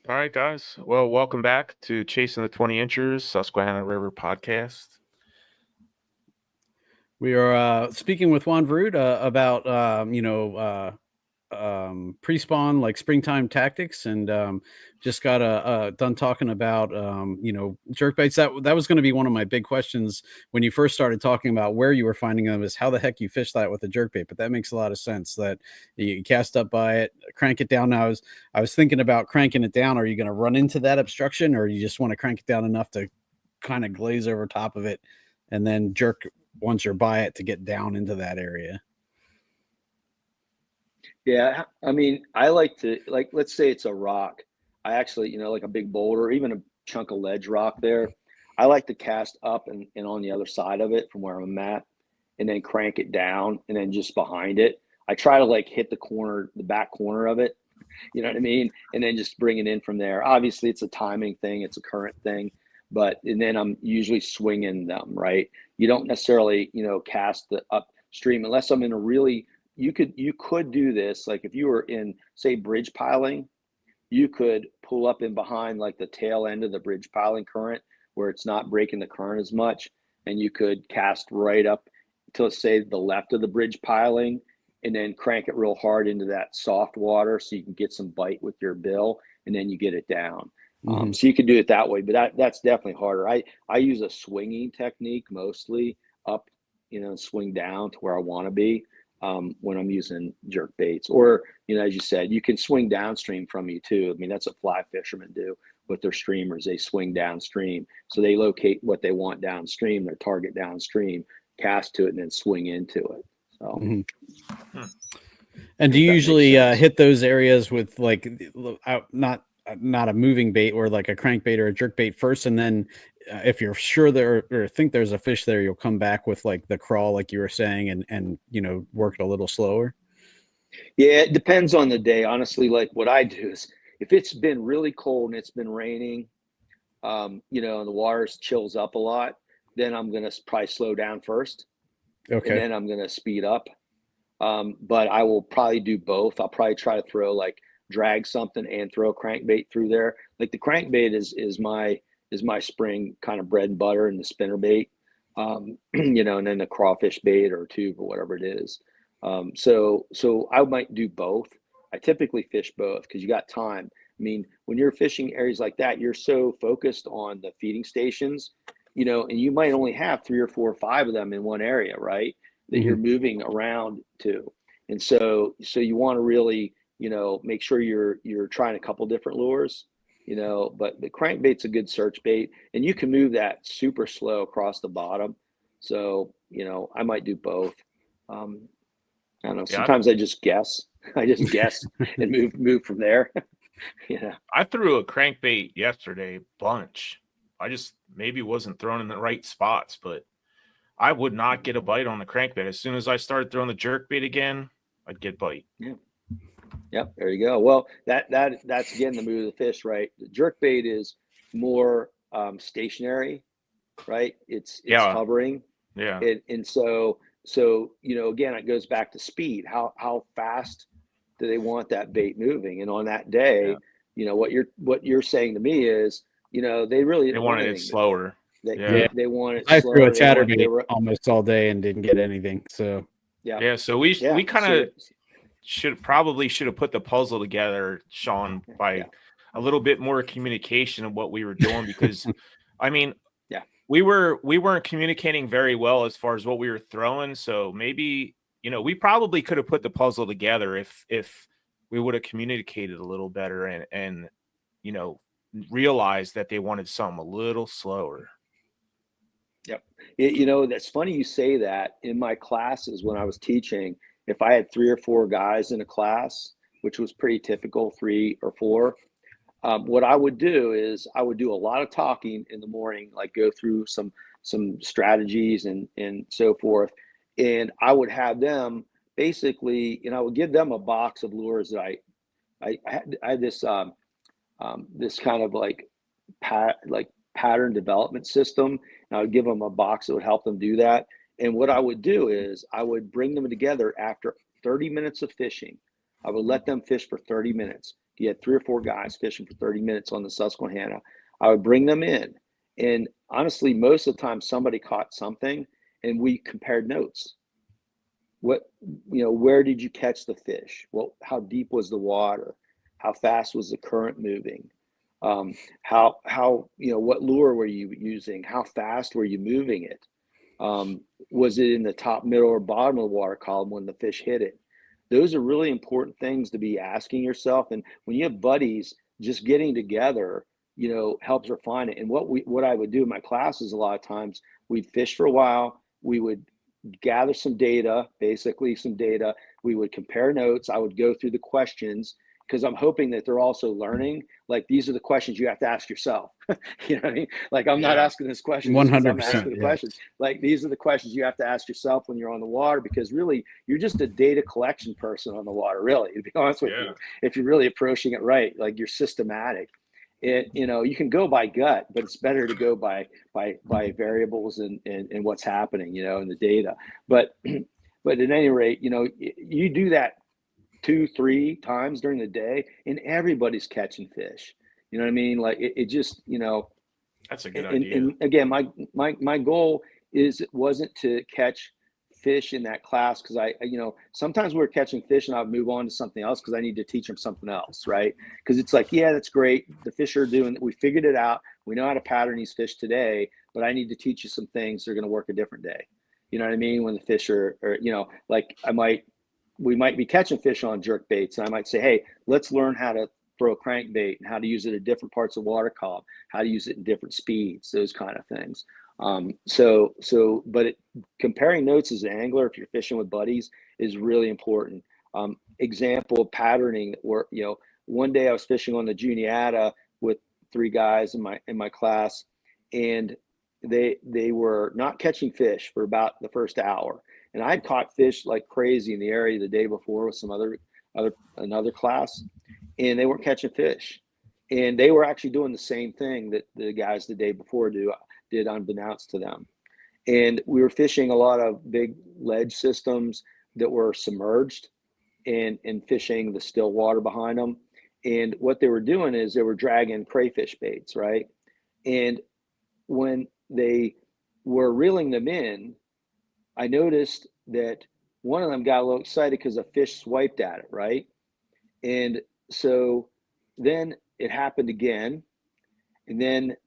All right, guys. Well, welcome back to Chasing the 20 Inchers, Susquehanna River podcast. We are speaking with Juan Veruete about pre-spawn, like springtime tactics, and just got done talking about jerk baits. That was going to be one of my big questions when you first started talking about where you were finding them, is how the heck you fish that with a jerk bait. But that makes a lot of sense, that you cast up by it, crank it down. Now I was thinking about cranking it down. Are you going to run into that obstruction, or you just want to crank it down enough to kind of glaze over top of it and then jerk once you're by it to get down into that area? Yeah, I like to, let's say it's a rock. I actually, like a big boulder, even a chunk of ledge rock there. I like to cast up and on the other side of it from where I'm at, and then crank it down, and then just behind it. I try to hit the back corner of it, you know what I mean? And then just bring it in from there. Obviously, it's a timing thing, it's a current thing, and then I'm usually swinging them, right? You don't necessarily, cast the upstream unless I'm in a really, you could do this. Like if you were in, say, bridge piling, you could pull up in behind like the tail end of the bridge piling current where it's not breaking the current as much. And you could cast right up to, say, the left of the bridge piling, and then crank it real hard into that soft water so you can get some bite with your bill, and then you get it down. So you could do it that way, but that's definitely harder. I use a swinging technique mostly up, swing down to where I want to be when I'm using jerk baits. Or, as you said, you can swing downstream from you too. I mean, that's what fly fishermen do with their streamers. They swing downstream. So they locate what they want downstream, their target downstream, cast to it, and then swing into it. So. And do you usually hit those areas with not a moving bait or like a crankbait or a jerk bait first, and then if you're sure there or think there's a fish there, you'll come back with like the crawl, like you were saying, and work it a little slower? Yeah, it depends on the day. Honestly, like what I do is if it's been really cold and it's been raining, and the water chills up a lot, then I'm going to probably slow down first. Okay. And then I'm going to speed up. But I will probably do both. I'll probably try to drag something and throw a crankbait through there. Like the crankbait is my spring kind of bread and butter, and the spinner bait, and then the crawfish bait or tube or whatever it is. So I might do both. I typically fish both because you got time. I mean, when you're fishing areas like that, you're so focused on the feeding stations, and you might only have 3 or 4 or 5 of them in one area, right? That you're moving around to. And so you want to really, make sure you're trying a couple different lures, but the crankbait's a good search bait, and you can move that super slow across the bottom. So, I might do both. I don't know. Yeah, Sometimes I just guess. I just guess and move from there. Yeah. I threw a crankbait yesterday, bunch. I just maybe wasn't throwing in the right spots, but I would not get a bite on the crankbait. As soon as I started throwing the jerk bait again, I'd get bite. Yeah. Yep. There you go. Well, that's again the move of the fish, right? The jerk bait is more stationary, right? It's Yeah, hovering, yeah, and so again, it goes back to speed. How fast do they want that bait moving? And on that yeah. day, what you're saying to me is, they really They didn't want wanted it anything to move. slower. They Yeah. Yeah, they, they want it I threw a slower. They chatterbait were almost all day and didn't get anything. So yeah yeah. So yeah. we kind So of should have put the puzzle together, Sean, yeah by a little bit more communication of what we were doing, because I mean, yeah we weren't communicating very well as far as what we were throwing. So maybe, we probably could have put the puzzle together if we would have communicated a little better and you know realized that they wanted something a little slower. yep. That's funny you say that. In my classes when I was teaching, if I had 3 or 4 guys in a class, which was pretty typical, 3 or 4, what I would do is I would do a lot of talking in the morning, like go through some strategies and so forth, and I would have them basically, I would give them a box of lures that I had this kind of like pattern development system, and I would give them a box that would help them do that. And what I would do is I would bring them together after 30 minutes of fishing. I would let them fish for 30 minutes. You had 3 or 4 guys fishing for 30 minutes on the Susquehanna. I would bring them in, and honestly, most of the time somebody caught something, and we compared notes. Where did you catch the fish? Well, how deep was the water? How fast was the current moving? What lure were you using? How fast were you moving it? Was it in the top, middle, or bottom of the water column when the fish hit it? Those are really important things to be asking yourself. And when you have buddies, just getting together, helps refine it. And what I would do in my classes, a lot of times, we'd fish for a while. We would gather some data, basically some data. We would compare notes. I would go through the questions because I'm hoping that they're also learning. Like, these are the questions you have to ask yourself. You know what I mean? Like, I'm not Yeah. asking this question just because I'm 100%. asking the Yeah. questions. Like, these are the questions you have to ask yourself when you're on the water, because really you're just a data collection person on the water, really, to be honest with you. If you're really approaching it right, like, you're systematic. You can go by gut, but it's better to go by variables and what's happening, in the data. But at any rate, you do that 2-3 times during the day, and everybody's catching fish. You know what I mean? Like, it just, That's a good and, idea. and again, my goal wasn't to catch fish in that class, because sometimes we're catching fish and I'll move on to something else because I need to teach them something else, right? Because it's like, yeah, that's great, the fish are doing, we figured it out, we know how to pattern these fish today, but I need to teach you some things that are going to work a different day. You know what I mean? When the fish are like, we might be catching fish on jerk baits, and I might say, hey, let's learn how to throw a crankbait and how to use it at different parts of water column, how to use it in different speeds, those kind of things. But comparing notes as an angler, if you're fishing with buddies, is really important. Example of patterning, where, one day I was fishing on the Juniata with 3 guys in my class, and they were not catching fish for about the first hour. And I'd caught fish like crazy in the area the day before with some another class, and they weren't catching fish. And they were actually doing the same thing that the guys the day before did, unbeknownst to them. And we were fishing a lot of big ledge systems that were submerged, and fishing the still water behind them. And what they were doing is they were dragging crayfish baits, right? And when they were reeling them in, I noticed that one of them got a little excited because a fish swiped at it, right? And so then it happened again. And then,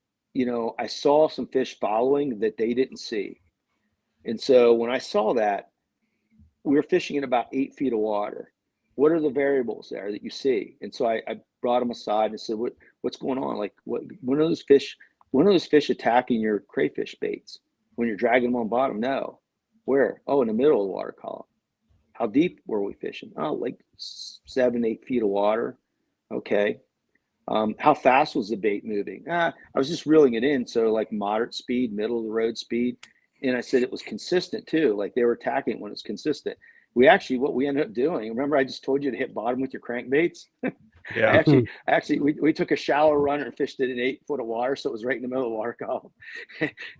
I saw some fish following that they didn't see. And so when I saw that, we were fishing in about 8 feet of water. What are the variables there that you see? And so I brought them aside and said, what's going on? Like, when are those fish attacking your crayfish baits when you're dragging them on bottom? No. Where? Oh, in the middle of the water column. How deep were we fishing? Oh, like 7, 8 feet of water. Okay. How fast was the bait moving? I was just reeling it in. So like moderate speed, middle of the road speed. And I said it was consistent too. Like they were attacking when it's consistent. What we ended up doing, remember I just told you to hit bottom with your crankbaits? Yeah. We took a shallow runner and fished it in 8 foot of water. So it was right in the middle of the water column.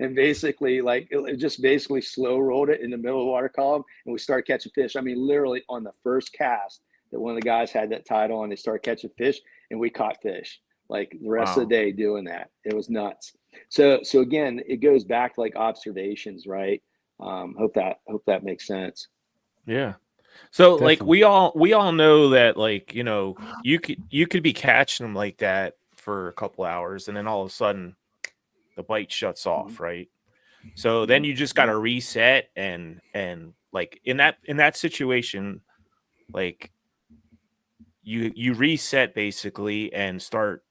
And basically like it just basically slow rolled it in the middle of the water column. And we started catching fish. I mean, literally on the first cast that one of the guys had that tied on, they started catching fish and we caught fish like the rest of the day doing that. It was nuts. So again, it goes back to like observations, right? Hope that makes sense. Yeah. So Definitely. like we all know that, like, you know, you could be catching them like that for a couple hours and then all of a sudden the bite shuts off, right? So then you just got to reset and like in that situation, like you reset basically and start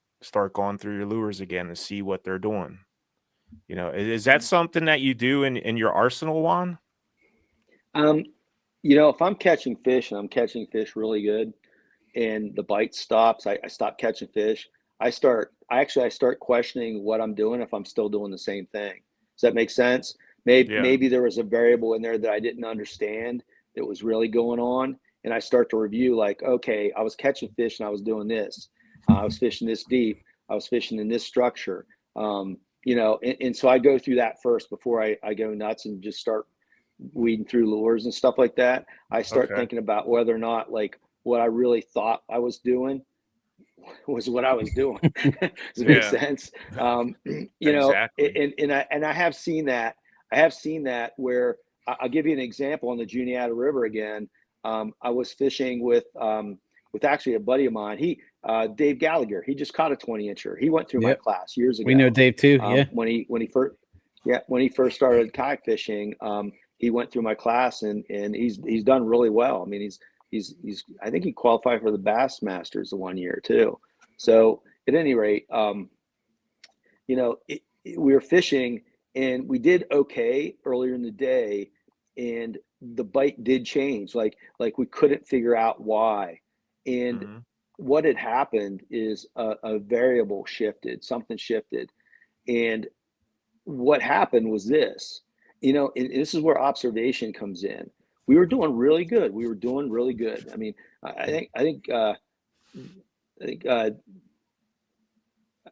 going through your lures again and see what they're doing. You know, is that something that you do in your arsenal, Juan? You know, if I'm catching fish and I'm catching fish really good and the bite stops, I stop catching fish. I start questioning what I'm doing if I'm still doing the same thing. Does that make sense? Maybe there was a variable in there that I didn't understand that was really going on. And I start to review like, okay, I was catching fish and I was doing this. I was fishing this deep. I was fishing in this structure. You know, and so I go through that first before I go nuts and just start weeding through lures and stuff like that. I start thinking about whether or not like what I really thought I was doing was what I was doing. Does it make sense? You know, and I have seen that. I have seen that where I'll give you an example on the Juniata River again. I was fishing with actually a buddy of mine. Dave Gallagher. He just caught a 20-incher. He went through my class years ago. We know Dave too. When he first started kayak fishing, he went through my class and he's done really well. I mean, he's I think he qualified for the Bass Masters the 1 year too. So at any rate, you know, we were fishing and we did okay earlier in the day, and the bite did change. Like we couldn't figure out why, and what had happened is a variable shifted, something shifted, and what happened was this. You know, and this is where observation comes in. We were doing really good. I mean, I think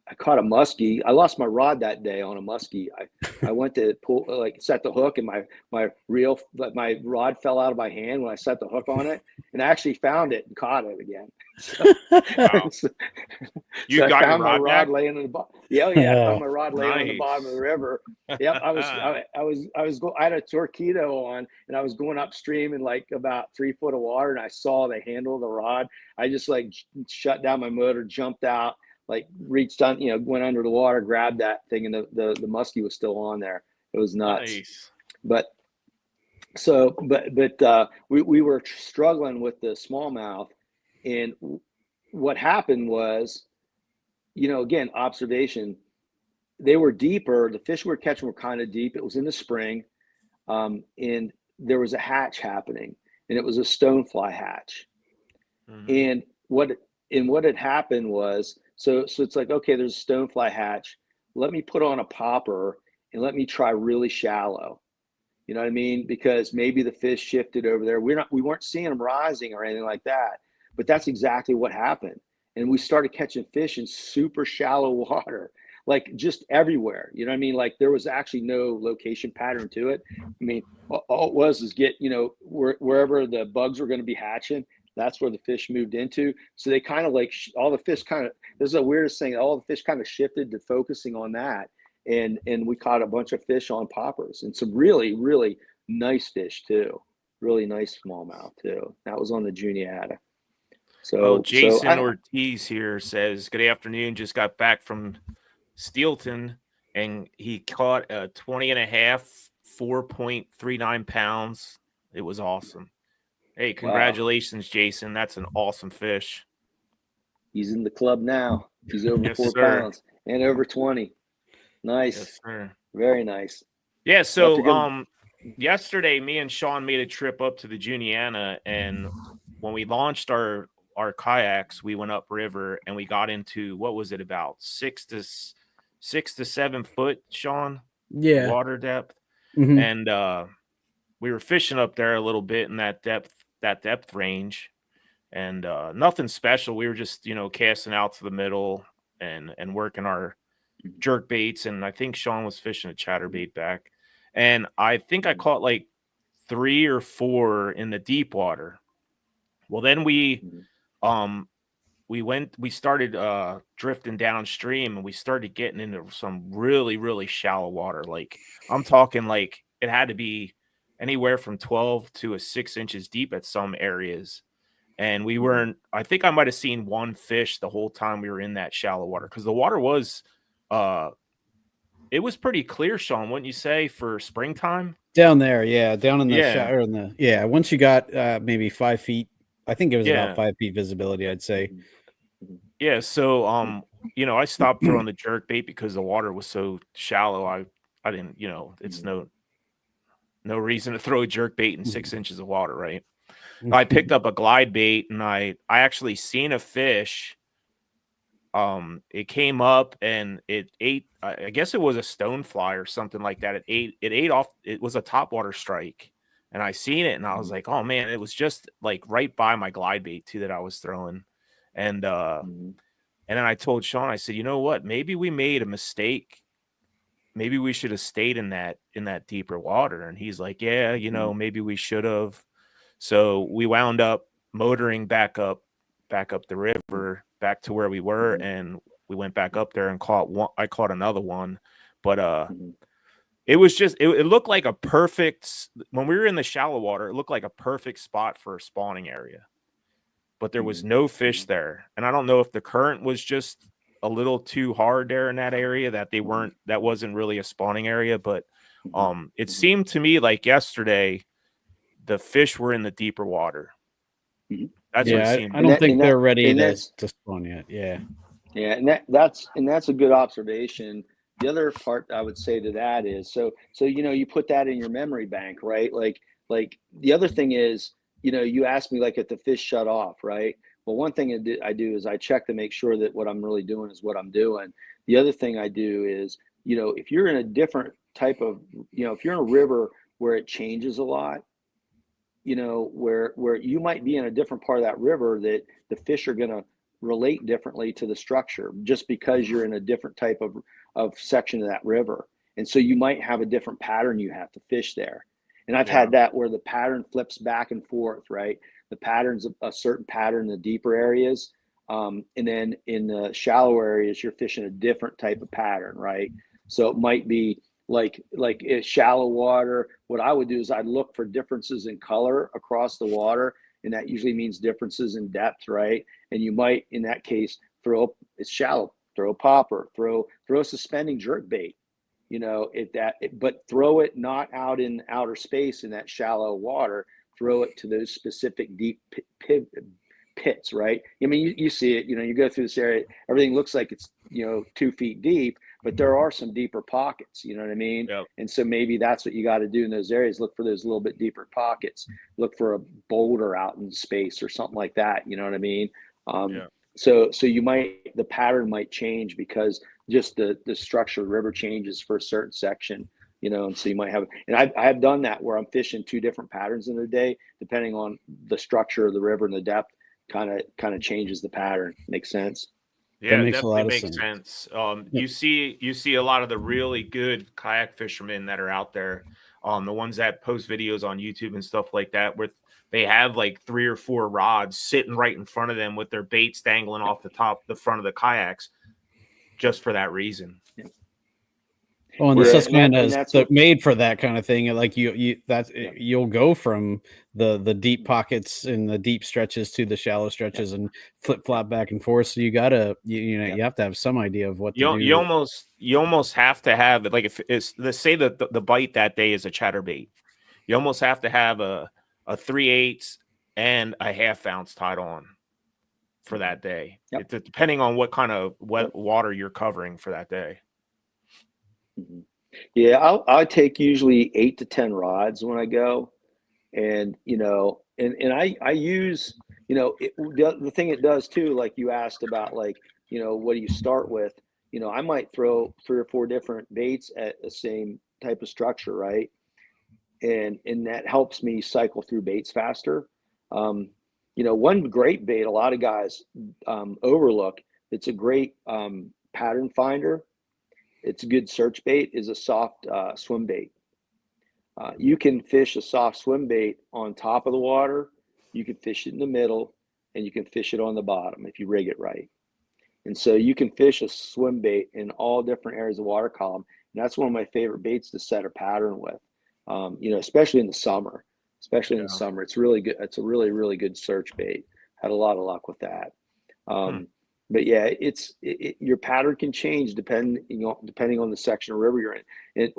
I caught a muskie. I lost my rod that day on a muskie. I went to pull, like set the hook, and my rod fell out of my hand when I set the hook on it, and I actually found it and caught it again. So, You got I found my rod back? laying in the bottom. Yeah, I found my rod laying on the bottom of the river. Yep, I had a torpedo on, and I was going upstream in like about 3 foot of water, and I saw the handle of the rod. I just like shut down my motor, jumped out, like reached on, you know, went under the water, grabbed that thing, and the muskie was still on there. It was nuts. Nice. But we were struggling with the smallmouth, and what happened was, you know, again, observation. They were deeper. The fish we were catching were kind of deep. It was in the spring, and there was a hatch happening, and it was a stonefly hatch. And what had happened was, so it's like, okay, there's a stonefly hatch. Let me put on a popper and let me try really shallow. You know what I mean? Because maybe the fish shifted over there. We weren't seeing them rising or anything like that, but that's exactly what happened. And we started catching fish in super shallow water, like just everywhere. You know what I mean? Like there was actually no location pattern to it. I mean, all it was is get, you know, wherever the bugs were going to be hatching, that's where the fish moved into. So they kind of like all the fish kind of, this is the weirdest thing. All the fish kind of shifted to focusing on that. And we caught a bunch of fish on poppers and some really, really nice fish too. Really nice smallmouth too. That was on the Juniata. So Jason Ortiz here says, good afternoon. Just got back from Steelton and he caught a 20.5, 4.39 pounds. It was awesome. Hey, congratulations, wow. Jason. That's an awesome fish. He's in the club now. He's over 4 pounds and over 20. Nice. Yes, sir. Very nice. Yeah. So, yesterday, me and Sean made a trip up to the Juniana, and when we launched our kayaks, we went upriver and we got into, what was it, about 6 to 7 foot, Sean, Yeah. water depth, Mhm. and we were fishing up there a little bit in that depth range, and nothing special. We were just, casting out to the middle and working our jerk baits, and I think Sean was fishing a chatterbait back, and I think I caught like 3 or 4 in the deep water. Well, then we started drifting downstream, and we started getting into some really, really shallow water. Like, I'm talking like it had to be anywhere from 12 to 6 inches deep at some areas. And we weren't, I think I might have seen one fish the whole time we were in that shallow water, because the water was it was pretty clear, Sean, wouldn't you say, for springtime? Down there, yeah, down in the Yeah. shower, once you got maybe 5 feet, I think it was Yeah. about 5 feet visibility, I'd say. Yeah. So, I stopped throwing the jerk bait because the water was so shallow. I didn't, it's no reason to throw a jerk bait in 6 inches of water, right? I picked up a glide bait, and I actually seen a fish. It came up and it ate, I guess it was a stonefly or something like that. It ate off, it was a topwater strike. And I seen it and I was like, oh man, it was just like right by my glide bait too that I was throwing. And and then I told Sean, I said, you know what? Maybe we made a mistake. Maybe we should have stayed in that deeper water. And he's like, yeah, maybe we should have. So we wound up motoring back up the river, back to where we were, and we went back up there and caught one. I caught another one, but it was just, it looked like a perfect, when we were in the shallow water, it looked like a perfect spot for a spawning area, but there was no fish there. And I don't know if the current was just a little too hard there in that area, that wasn't really a spawning area. But it seemed to me like yesterday the fish were in the deeper water. That's what it seemed. I don't think they're ready to spawn yet. Yeah. Yeah, and that's a good observation. The other part I would say to that is, so you put that in your memory bank, right? Like the other thing is, you asked me like if the fish shut off, right? Well, one thing I do is I check to make sure that what I'm really doing is what I'm doing. The other thing I do is, if you're in a different type of, if you're in a river where it changes a lot, where you might be in a different part of that river, that the fish are going to relate differently to the structure just because you're in a different type of section of that river. And so you might have a different pattern you have to fish there. And I've had that where the pattern flips back and forth, right? The pattern's a certain pattern in the deeper areas. And then in the shallower areas, you're fishing a different type of pattern, right? So it might be like shallow water. What I would do is I'd look for differences in color across the water, and that usually means differences in depth, right? And you might, in that case, it's shallow, throw a popper, throw a suspending jerk bait, but throw it not out in outer space in that shallow water. Throw it to those specific deep pits, right? I mean, you see it, you go through this area, everything looks like it's, 2 feet deep, but there are some deeper pockets, you know what I mean? Yep. And so maybe that's what you got to do in those areas. Look for those little bit deeper pockets, look for a boulder out in space or something like that. You know what I mean? So the pattern might change because just the structure of the river changes for a certain section, and so you might have, and I have done that where I'm fishing 2 different patterns in a day, depending on the structure of the river and the depth kind of changes the pattern. Makes sense? Yeah, That makes a lot definitely of makes sense. Yeah. You see a lot of the really good kayak fishermen that are out there, the ones that post videos on YouTube and stuff like that, where they have like 3 or 4 rods sitting right in front of them with their baits dangling off the front of the kayaks, just for that reason. Yeah. Well, and the Susquehanna is made for that kind of thing. Like you'll go from the deep pockets and the deep stretches to the shallow stretches and flip flop back and forth. So you have to have some idea of what to do. You almost have to have, like, if it's, let's say that the bite that day is a chatterbait, you almost have to have a 3/8 and a 1/2 ounce tied on for that day, depending on what kind of water you're covering for that day. Yeah, I'll take usually 8 to 10 rods when I go, and I use, the thing it does too, like you asked about, like, what do you start with? I might throw 3 or 4 different baits at the same type of structure, right? And that helps me cycle through baits faster. One great bait a lot of guys overlook. It's a great pattern finder. It's a good search bait. Is a soft swim bait. You can fish a soft swim bait on top of the water. You can fish it in the middle, and you can fish it on the bottom if you rig it right. And so you can fish a swim bait in all different areas of the water column. And that's one of my favorite baits to set a pattern with. Especially in the summer. Especially in the summer, it's really good. It's a really, really good search bait. Had a lot of luck with that. But yeah, your pattern can change depending on the section of river you're in,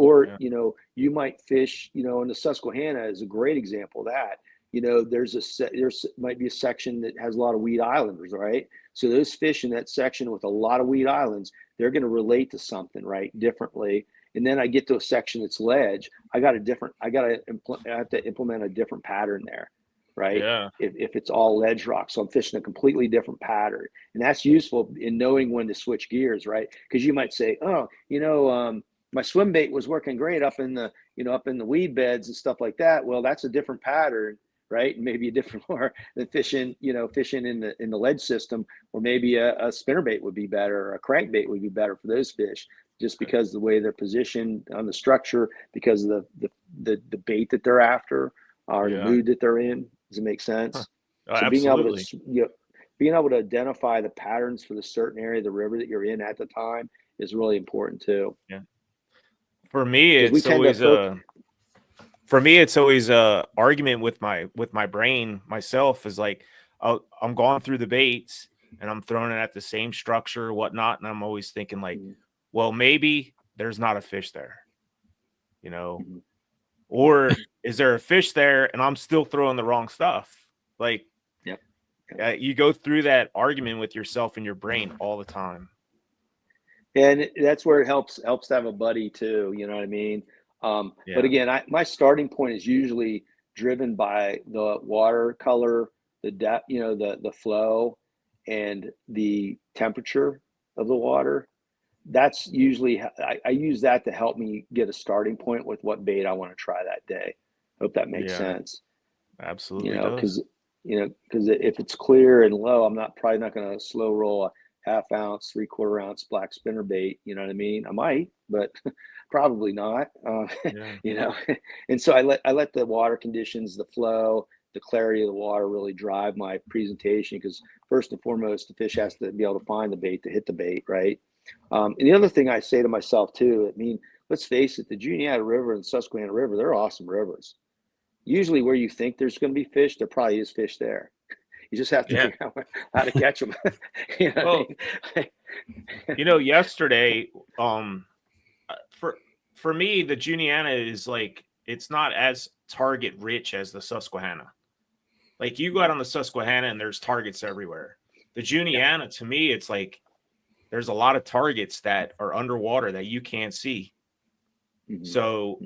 you might fish. In the Susquehanna is a great example of that. There's might be a section that has a lot of weed islanders, right? So those fish in that section with a lot of weed islands, they're going to relate to something, right, differently. And then I get to a section that's ledge. I have to implement a different pattern there, right? Yeah. If it's all ledge rock, so I'm fishing a completely different pattern, and that's useful in knowing when to switch gears, right? Because you might say, my swim bait was working great up in the weed beds and stuff like that. Well, that's a different pattern, right? And maybe a different more than fishing in the ledge system, or maybe a spinnerbait would be better, or a crankbait would be better for those fish, just because the way they're positioned on the structure, because of the bait that they're after, or the mood that they're in. Does it make sense? Oh, So absolutely. being able to identify the patterns for the certain area of the river that you're in at the time is really important too. Yeah. For me, it's always a argument with my brain myself, is like, I'm going through the baits and I'm throwing it at the same structure or whatnot, and I'm always thinking like, well, maybe there's not a fish there, or is there a fish there and I'm still throwing the wrong stuff? Like, you go through that argument with yourself in your brain all the time. And that's where it helps to have a buddy too. You know what I mean? But again, my starting point is usually driven by the watercolor, the depth, the flow, and the temperature of the water. That's usually, I use that to help me get a starting point with what bait I want to try that day. Hope that makes sense. Absolutely. Because if it's clear and low, I'm probably not going to slow roll a ½ ounce, 3/4 ounce black spinner bait. You know what I mean? I might, but probably not. And so I let the water conditions, the flow, the clarity of the water really drive my presentation, because first and foremost, the fish has to be able to find the bait to hit the bait, right? And the other thing I say to myself too, let's face it, the Juliana River and Susquehanna River, they're awesome rivers. Usually where you think there's going to be fish, there probably is fish there. You just have to figure out how to catch them. Yesterday, for me, the Juniana is like, it's not as target rich as the Susquehanna. Like, you go out on the Susquehanna and there's targets everywhere. The Juniana, to me, it's like there's a lot of targets that are underwater that you can't see. So,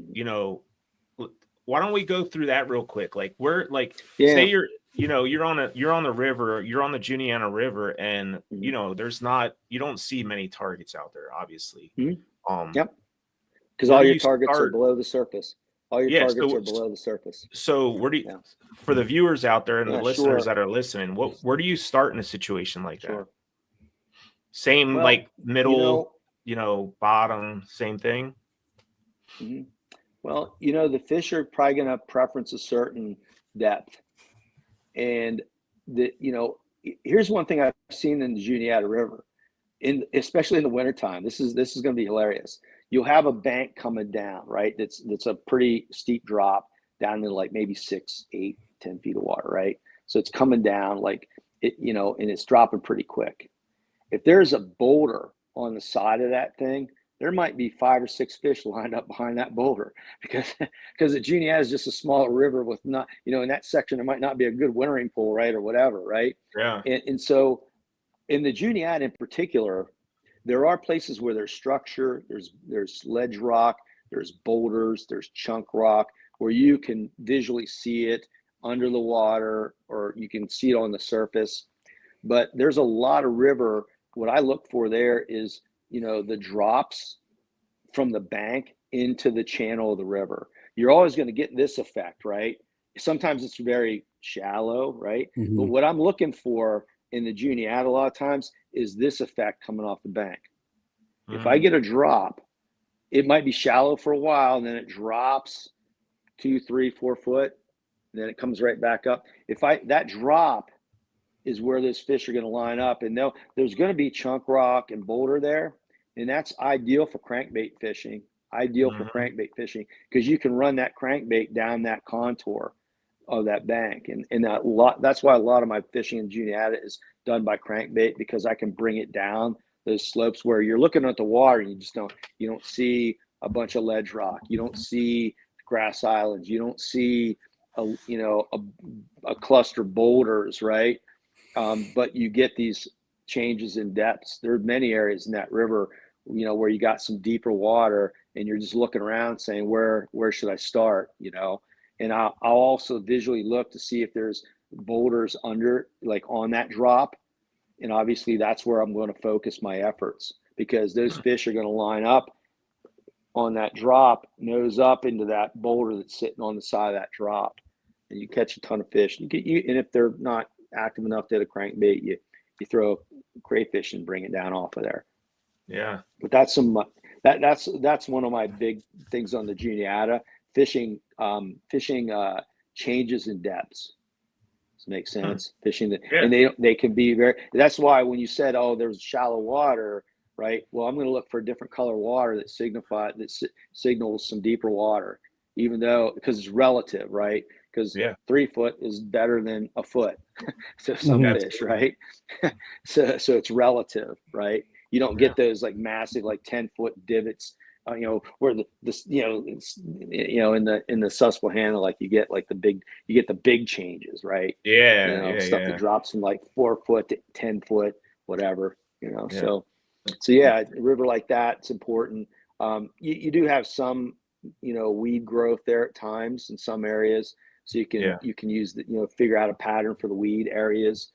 why don't we go through that real quick? Like, say you're on the river, you're on the Juniana River, and you don't see many targets out there, obviously. Because all your targets are below the surface. All your targets are below the surface. So where do you, for the viewers out there and the listeners that are listening, where do you start in a situation like that? Same, like middle, bottom, same thing. Well, the fish are probably going to preference a certain depth. And here's one thing I've seen in the Juniata River, especially in the wintertime. This is going to be hilarious. You'll have a bank coming down, right? That's a pretty steep drop down to like maybe 6, 8, 10 feet of water, right? So it's coming down like it, and it's dropping pretty quick. If there's a boulder on the side of that thing, there might be 5 or 6 fish lined up behind that boulder, because the Juniata is just a small river with not, in that section, there might not be a good wintering pool, right? Or whatever, right? Yeah. And so in the Juniata in particular, there are places where there's structure, there's ledge rock, there's boulders, there's chunk rock, where you can visually see it under the water, or you can see it on the surface. But there's a lot of river. What I look for there is, the drops from the bank into the channel of the river. You're always going to get this effect, right? Sometimes it's very shallow, right? But what I'm looking for in the Juniata a lot of times is this effect coming off the bank. If I get a drop, it might be shallow for a while, and then it drops 2, 3, 4 foot, and then it comes right back up. That drop is where those fish are going to line up, and there's going to be chunk rock and boulder there, and that's ideal for crankbait fishing. Because you can run that crankbait down that contour of that bank, and that's why a lot of my fishing in Juniata is done by crankbait, because I can bring it down those slopes where you're looking at the water and you don't see a bunch of ledge rock, you don't see grass islands, you don't see a cluster of boulders, right? But you get these changes in depths. There are many areas in that river, where you got some deeper water, and you're just looking around saying, where should I start? And I'll also visually look to see if there's boulders under, like on that drop. And obviously that's where I'm going to focus my efforts, because those fish are going to line up on that drop, nose up into that boulder that's sitting on the side of that drop, and you catch a ton of fish. And if they're not active enough to hit a crankbait, you throw a crayfish and bring it down off of there. Yeah. But that's one of my big things on the Juniata fishing. Changes in depths. Does it make sense? Fishing and they can be very. That's why when you said, "Oh, there's shallow water," right? Well, I'm going to look for a different color water that signals some deeper water, even though, because it's relative, right? Because 3 foot is better than a foot to some fish, right? so it's relative, right? You don't get those like massive, like 10-foot divots, where in the Susquehanna, like you get the big changes, right? Stuff that drops from like 4 foot to 10 foot, whatever, So yeah, a river like that, it's important. You do have some, weed growth there at times in some areas, so you can use figure out a pattern for the weed areas,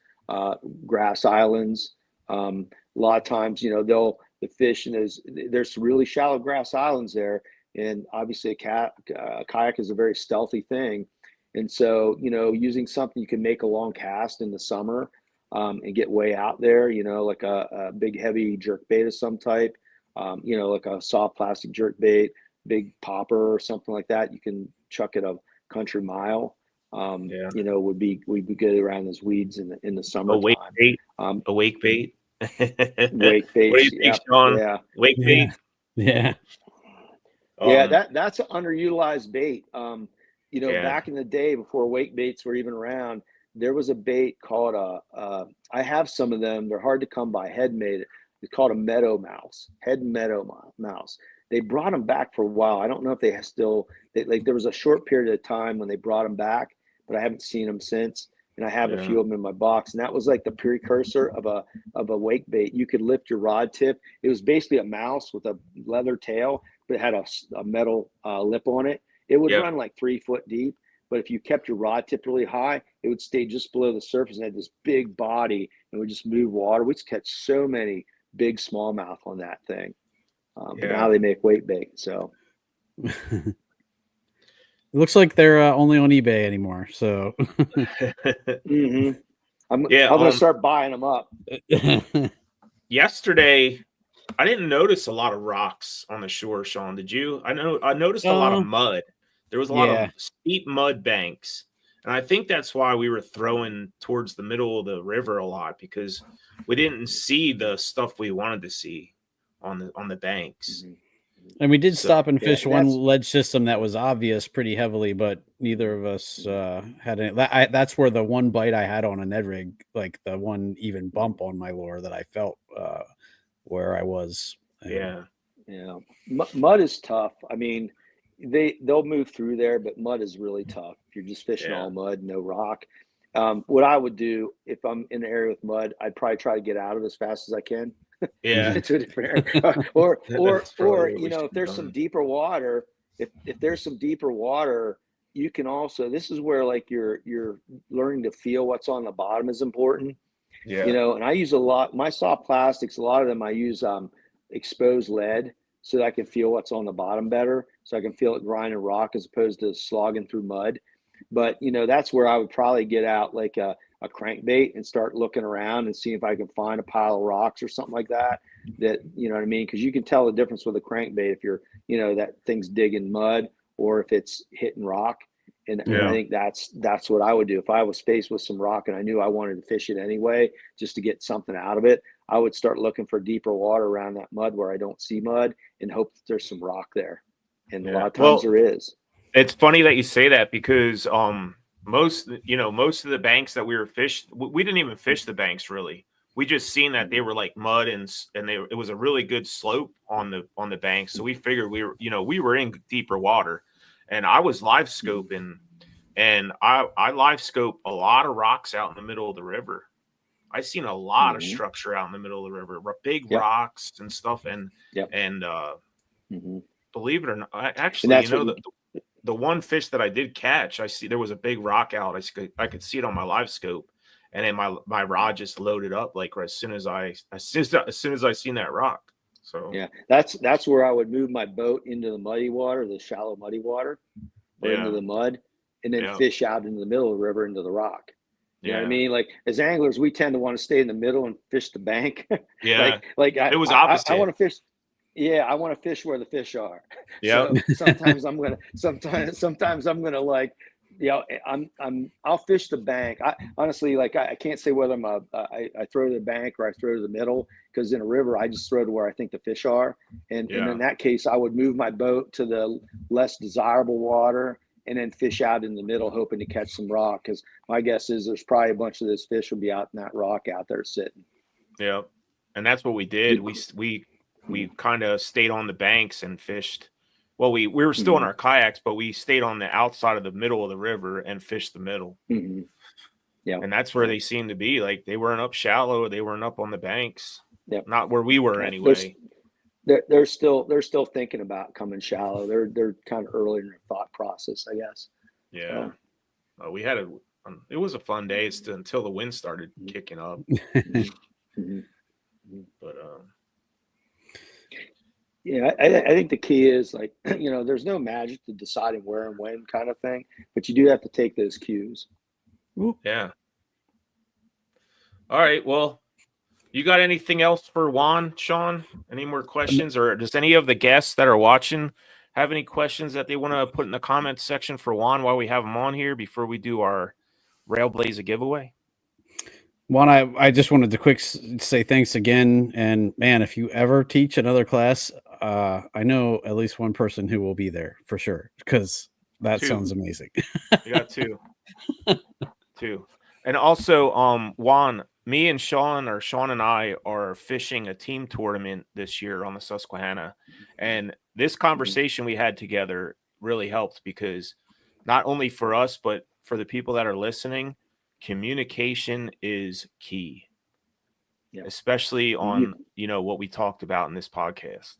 grass islands. A lot of times, the fish and there's really shallow grass islands there, and obviously a kayak is a very stealthy thing, and so using something you can make a long cast in the summer, and get way out there, like a big heavy jerk bait of some type, like a soft plastic jerk bait, big popper or something like that. You can chuck it a country mile. Would be good around those weeds in the summer. Awake bait. Awake bait. Wake bait. What do you think, Sean? Yeah. Wake bait. Yeah. That's an underutilized bait. Back in the day before wake baits were even around, there was a bait called I have some of them. They're hard to come by. Head made it. It's called a meadow mouse. Mouse. They brought them back for a while. I don't know if they still. There was a short period of time when they brought them back, but I haven't seen them since. And I have a few of them in my box, and that was like the precursor of a wake bait. You could lift your rod tip. It was basically a mouse with a leather tail, but it had a metal lip on it. It would run like 3 foot deep, but if you kept your rod tip really high, it would stay just below the surface and had this big body and would just move water. We catch so many big smallmouth on that thing. But now they make wake bait. So it looks like they're only on eBay anymore. So I'm going to start buying them up. Yesterday, I didn't notice a lot of rocks on the shore, Sean. Did you? I noticed a lot of mud. There was a lot of steep mud banks. And I think that's why we were throwing towards the middle of the river a lot, because we didn't see the stuff we wanted to see on the banks. And we did stop and fish one ledge system that was obvious pretty heavily, but neither of us had any. That's where the one bite I had on a Ned rig, like the one even bump on my lure that I felt where I was. Yeah. Mud is tough. I mean, they'll move through there, but mud is really tough. If you're just fishing all mud, no rock. What I would do if I'm in an area with mud, I'd probably try to get out of it as fast as I can. Yeah. to a different area. That's probably Or what we you know, should if there's have some done. deeper water, if there's some deeper water, you can also, this is where like you're learning to feel what's on the bottom is important. You Yeah. know, and I use a lot, my soft plastics, a lot of them I use exposed lead so that I can feel what's on the bottom better. So I can feel it grinding rock as opposed to slogging through mud. But you know, that's where I would probably get out like a crankbait and start looking around and see if I can find a pile of rocks or something like that. That, you know what I mean? Because you can tell the difference with a crankbait if you're, you know, that thing's digging mud or if it's hitting rock. And I Yeah. think that's what I would do if I was faced with some rock and I knew I wanted to fish it anyway, just to get something out of it. I would start looking for deeper water around that mud where I don't see mud and hope that there's some rock there. And a lot Yeah. of times Well, there is. it's funny that you say that because most of the banks that we were we didn't even fish the banks really. We just seen that they were like mud and it was a really good slope on the banks. So we figured we were in deeper water, and I was live scoping, and I live scope a lot of rocks out in the middle of the river. I seen a lot of Mm-hmm. structure out in the middle of the river, big Yep. rocks and stuff, and Yep. and Mm-hmm. believe it or not, And actually, that's what the one fish that I did catch, I see there was a big rock out. I could see it on my live scope, and then my rod just loaded up like as soon as I seen that rock. So yeah, that's where I would move my boat into the muddy water, the shallow muddy water, or into yeah, the mud, and then yeah, fish out into the middle of the river into the rock. You know what I yeah, mean? Like as anglers, we tend to want to stay in the middle and fish the bank. yeah. like It was I want opposite. to fish. Yeah, I want to fish where the fish are. Yeah, So sometimes I'm gonna like, you know, I'll fish the bank. I honestly like I can't say whether I throw to the bank or I throw to the middle, because in a river I just throw to where I think the fish are. And yeah, in that case I would move my boat to the less desirable water and then fish out in the middle, hoping to catch some rock. Because my guess is there's probably a bunch of those fish will be out in that rock out there sitting. yeah. And that's what we did. We kind of stayed on the banks and fished. Well, we were still in our kayaks, but we stayed on the outside of the middle of the river and fished the middle. Mm-hmm. Yeah, And that's where they seemed to be. Like they weren't up shallow, they weren't up on the banks. Yep. Not where we were Yeah. anyway. They're still thinking about coming shallow. They're kind of early in their thought process, I guess. Yeah, we had it was a fun day until the wind started kicking up. Mm-hmm. But yeah, I think the key is like, you know, there's no magic to deciding where and when kind of thing, but you do have to take those cues. yeah. All right. Well, you got anything else for Juan, Sean? Any more questions, or does any of the guests that are watching have any questions that they want to put in the comments section for Juan while we have him on here before we do our Railblazer giveaway? Juan, I just wanted to say thanks again. And man, if you ever teach another class, I know at least one person who will be there for sure, because that sounds amazing. You got two. And also, Juan, me and Sean and I are fishing a team tournament this year on the Susquehanna. And this conversation we had together really helped, because not only for us, but for the people that are listening, communication is key, especially on, what we talked about in this podcast.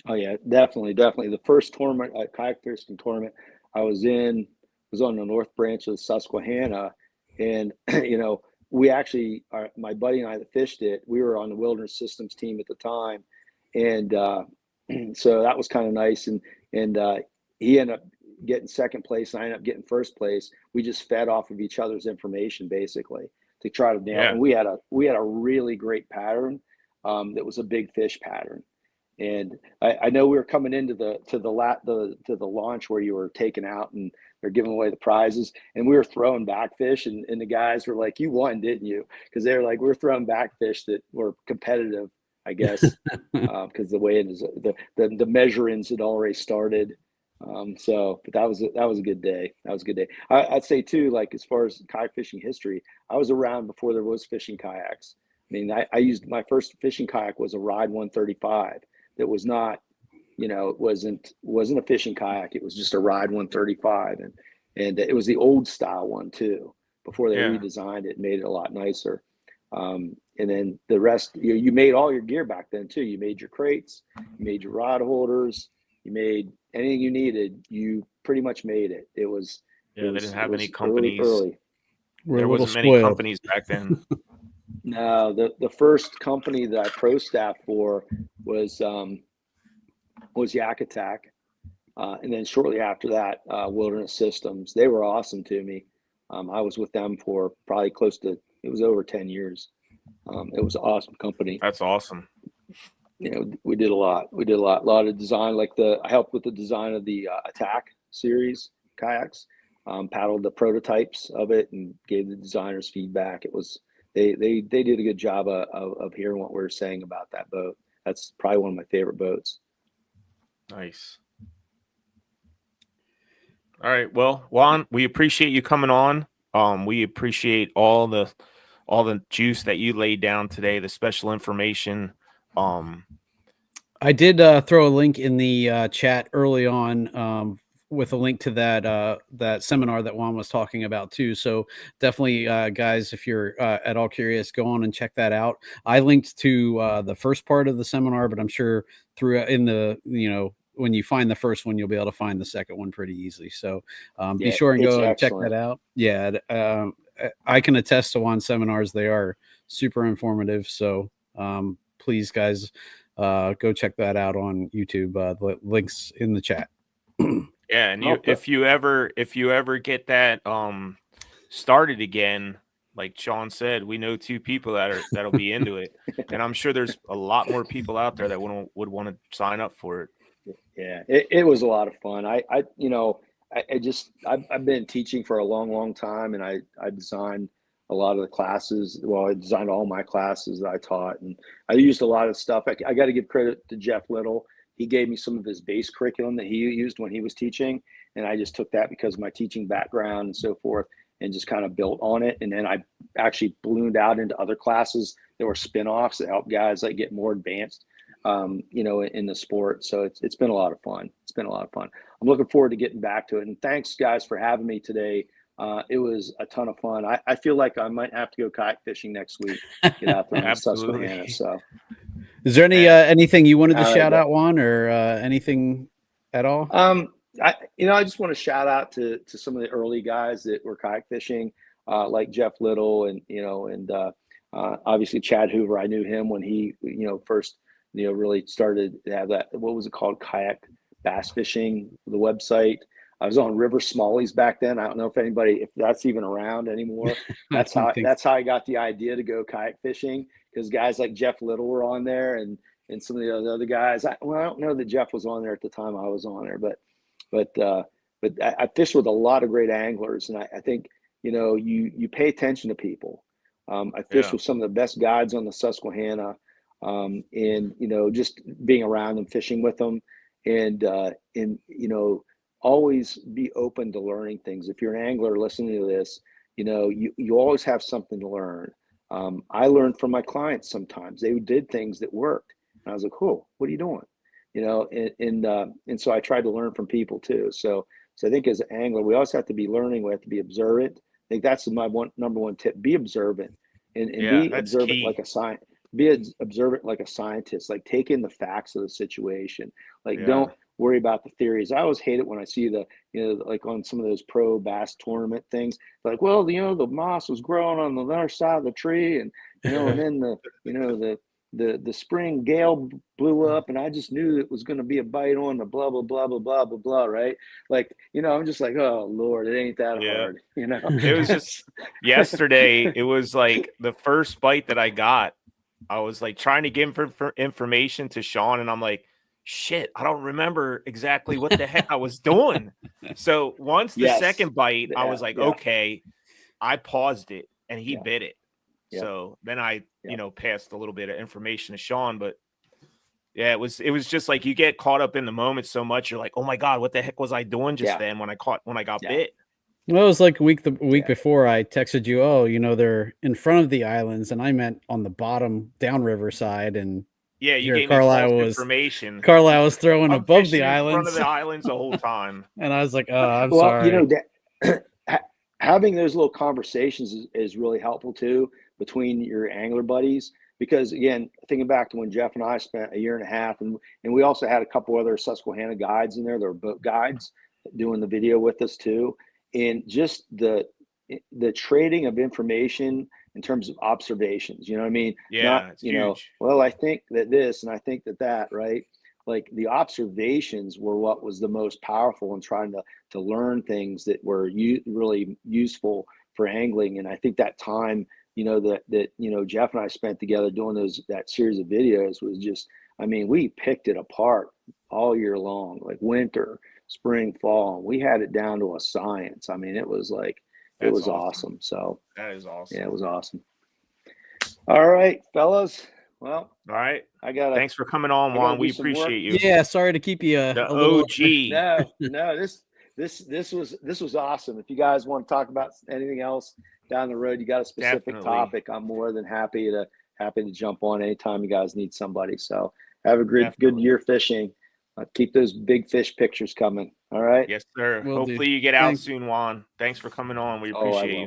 Oh yeah, definitely. The first tournament, kayak fishing tournament I was in, was on the North Branch of the Susquehanna, and you know, we actually, my buddy and I that fished it, we were on the Wilderness Systems team at the time, and so that was kind of nice. And he ended up getting second place, and I ended up getting first place. We just fed off of each other's information basically to try to nail. And we had a really great pattern that was a big fish pattern. And I know we were coming into the launch where you were taken out and they're giving away the prizes, and we were throwing back fish, and the guys were like, "You won, didn't you?" Because they were like, "We're throwing back fish that were competitive, I guess," because the way it is, the measurings had already started. But that was a good day. That was a good day. I'd say too, like as far as kayak fishing history, I was around before there was fishing kayaks. I mean, I used, my first fishing kayak was a Ride 135. That was not, it wasn't a fishing kayak. It was just a Ride 135, and it was the old style one too. Before they redesigned it, made it a lot nicer. And then the rest, you made all your gear back then too. You made your crates, you made your rod holders, you made anything you needed. You pretty much made it. They didn't have any companies. Early. There wasn't many companies back then. No, the first company that I pro staffed for was Yak Attack. And then shortly after that, Wilderness Systems. They were awesome to me. I was with them for probably it was over 10 years. It was an awesome company. That's awesome. We did a lot. A lot of design. I helped with the design of the Attack series kayaks. Paddled the prototypes of it and gave the designers feedback. It was they did a good job of hearing what we were saying about that boat. That's probably one of my favorite boats. Nice. All right. Well, Juan, we appreciate you coming on. We appreciate all the juice that you laid down today, the special information. I did throw a link in the chat early on with a link to that seminar that Juan was talking about too. So definitely, guys, if you're at all curious, go on and check that out. I linked to the first part of the seminar, but I'm sure when you find the first one, you'll be able to find the second one pretty easily. So be sure and go and check that out. Yeah, I can attest to Juan's seminars. They are super informative. So please, guys, go check that out on YouTube. The links in the chat. Yeah, and if you ever get that started again, like Sean said, we know 2 people that'll be into it, and I'm sure there's a lot more people out there that would want to sign up for it. Yeah, it was a lot of fun. I've been teaching for a long time, and I designed a lot of the classes. Well, I designed all my classes that I taught, and I used a lot of stuff. I got to give credit to Jeff Little. He gave me some of his base curriculum that he used when he was teaching, and I just took that because of my teaching background and so forth, and just kind of built on it. And then I actually ballooned out into other classes that were spin-offs that help guys get more advanced, in the sport. So it's been a lot of fun. I'm looking forward to getting back to it. And thanks, guys, for having me today. It was a ton of fun. I feel like I might have to go kayak fishing next week. Get out there in Susquehanna. So, is there anything you wanted to shout out, Juan, or anything at all? I just want to shout out to some of the early guys that were kayak fishing, like Jeff Little and obviously Chad Hoover. I knew him when he first really started to have that. What was it called? Kayak bass fishing, the website. I was on River Smallies back then. I don't know if that's even around anymore. That's how I got the idea to go kayak fishing, because guys like Jeff Little were on there and some of the other guys. I don't know that Jeff was on there at the time I was on there, but I fished with a lot of great anglers, and I think you pay attention to people. I fished with some of the best guides on the Susquehanna, and just being around them, fishing with them, and always be open to learning things. If you're an angler listening to this, you always have something to learn. I learned from my clients sometimes. They did things that worked, and I was like, "Cool, what are you doing?" And so I tried to learn from people too. So I think as an angler, we always have to be learning. We have to be observant. I think that's my number one tip: be observant and be observant key. Like a scientist. Be observant like a scientist. Like, take in the facts of the situation. Don't worry about the theories. I always hate it when I see like on some of those pro bass tournament things, like, well, the moss was growing on the other side of the tree, and and then the spring gale blew up, and I just knew it was going to be a bite on the blah blah blah blah blah blah blah, right? I'm just like, oh Lord, it ain't that hard. It was just yesterday. It was like the first bite that I got. I was like trying to give information to Sean, and I'm like, shit, I don't remember exactly what the heck I was doing. So once the second bite, I was like, okay, I paused it, and he bit it. Yeah. So then I, passed a little bit of information to Sean, but it was just like you get caught up in the moment so much. You're like, oh my God, what the heck was I doing just then when I got bit? Well, it was like the week before I texted you, they're in front of the islands, and I meant on the bottom downriver side, and you gave me false information. Carlisle was throwing above the islands, in front of the islands the whole time, and I was like, "Oh, I'm sorry." Having those little conversations is really helpful too. between your angler buddies. Because again, thinking back to when Jeff and I spent a year and a half, and we also had a couple other Susquehanna guides in there, that were boat guides doing the video with us too. And just the trading of information in terms of observations, you know what I mean? Yeah, Not, it's you know, huge. well, I think that this and I think that, right? Like the observations were what was the most powerful in trying to learn things that were really useful for angling. And I think that time, you know, that you know, Jeff and I spent together doing that series of videos was just, I mean, we picked it apart all year long, like winter, spring, fall. We had it down to a science. I mean, it was like, it That's was awesome. So That is awesome. yeah, it was awesome. All right, fellas. Well, All right. gotta Thanks for coming on, I gotta Juan. do We some work. appreciate you. Yeah, sorry to keep you The a little. OG. No, this was awesome. If you guys want to talk about anything else down the road, you got a specific Definitely. topic, I'm more than happy to jump on anytime you guys need somebody. So have a good Definitely. year fishing. Keep those big fish pictures coming. All right. Yes, sir. Will do. Hopefully you get out Thanks. soon, Juan. Thanks for coming on. We Oh, I appreciate will.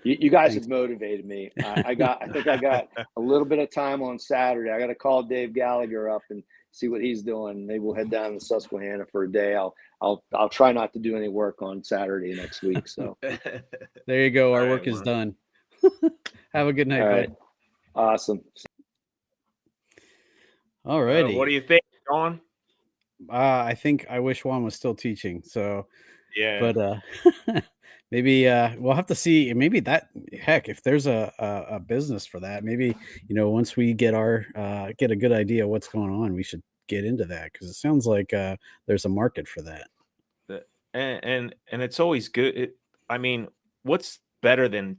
you. You guys Thanks. have motivated me. I think I got a little bit of time on Saturday. I got to call Dave Gallagher up and see what he's doing. Maybe we'll head down to Susquehanna for a day. I'll try not to do any work on Saturday next week. So There you go. Our All right, work is Juan. done. Have a good night, all right, bud. awesome. All righty. What do you think, Juan? I think I wish Juan was still teaching. So, Yeah. but maybe we'll have to see. Maybe if there's a business for that, maybe, you know, once we get get a good idea of what's going on, we should get into that, because it sounds like there's a market for that. And it's always good. I mean, what's better than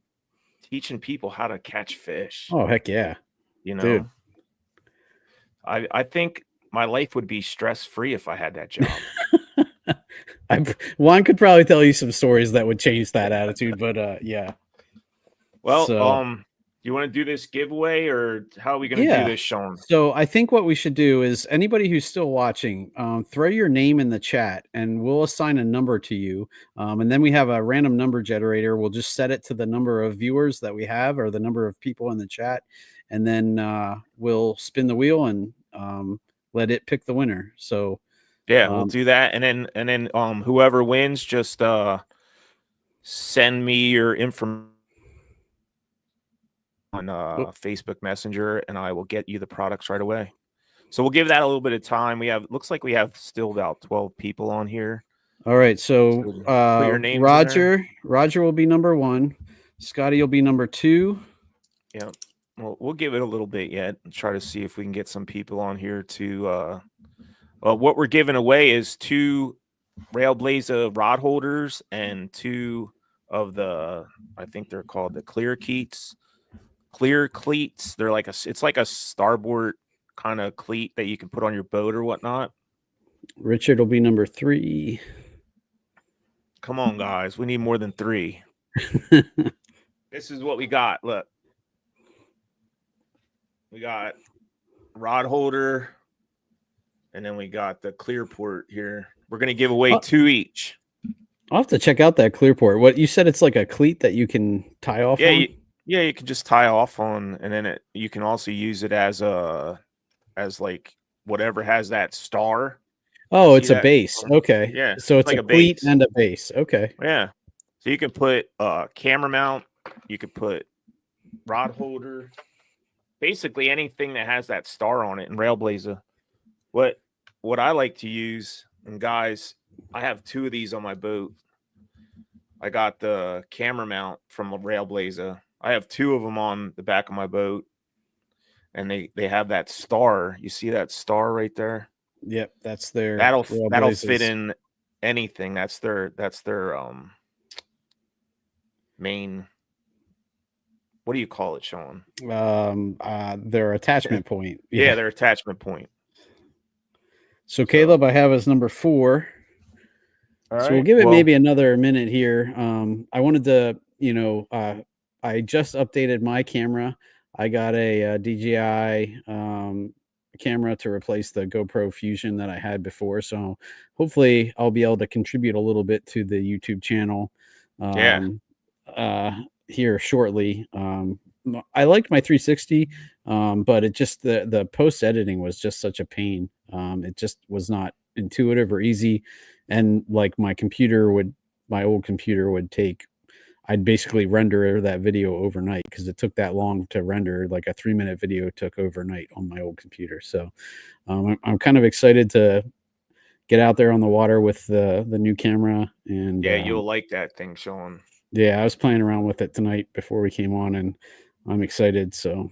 teaching people how to catch fish? Oh, heck yeah, You know, dude. I think my life would be stress-free if I had that job. Juan could probably tell you some stories that would change that attitude, but yeah. Well, So- you want to do this giveaway, or how are we going to do this, Sean? So I think what we should do is, anybody who's still watching, throw your name in the chat and we'll assign a number to you. And then we have a random number generator. We'll just set it to the number of viewers that we have, or the number of people in the chat. And then we'll spin the wheel and let it pick the winner. So Yeah, we'll do that. And then whoever wins, just send me your information on Facebook Messenger, and I will get you the products right away. So we'll give that a little bit of time. Looks like we have still about 12 people on here. All right. So put your names in Roger will be number 1. Scotty will be number 2. Yeah. Well, we'll give it a little bit yet and try to see if we can get some people on here to what we're giving away is 2 Railblaza rod holders and 2 of the, I think they're called the clear cleats. They're like it's like a starboard kind of cleat that you can put on your boat or whatnot. Richard will be number 3. Come on, guys. We need more than 3. This is what we got. Look. We got rod holder, and then we got the clear port here. We're going to give away 2 each. I'll have to check out that clear port. What you said, it's like a cleat that you can tie off on? You can just tie off on, and then you can also use it as like whatever has that star. Oh, it's a base. Okay. Yeah. So it's like a cleat and a base. Okay. Yeah. So you can put camera mount. You could put rod holder. Basically anything that has that star on it in Railblaza. What I like to use, and guys, I have 2 of these on my boat. I got the camera mount from Railblaza. I have 2 of them on the back of my boat, and they have that star. You see that star right there? Yep, that's their that'll fit in anything. That's their main. What do you call it, Sean? Their attachment point. Yeah, their attachment point. So Caleb, I have as number 4. All right. So we'll give it maybe another minute here. I wanted to, I just updated my camera. I got a DJI camera to replace the GoPro Fusion that I had before. So hopefully I'll be able to contribute a little bit to the YouTube channel here shortly. I liked my 360, but it just the post editing was just such a pain. It just was not intuitive or easy, and like my old computer would take. I'd basically render that video overnight because it took that long to render. Like a 3-minute video took overnight on my old computer. So I'm kind of excited to get out there on the water with the new camera. And Yeah, you'll like that thing, Sean. yeah, I was playing around with it tonight before we came on, and I'm excited. So,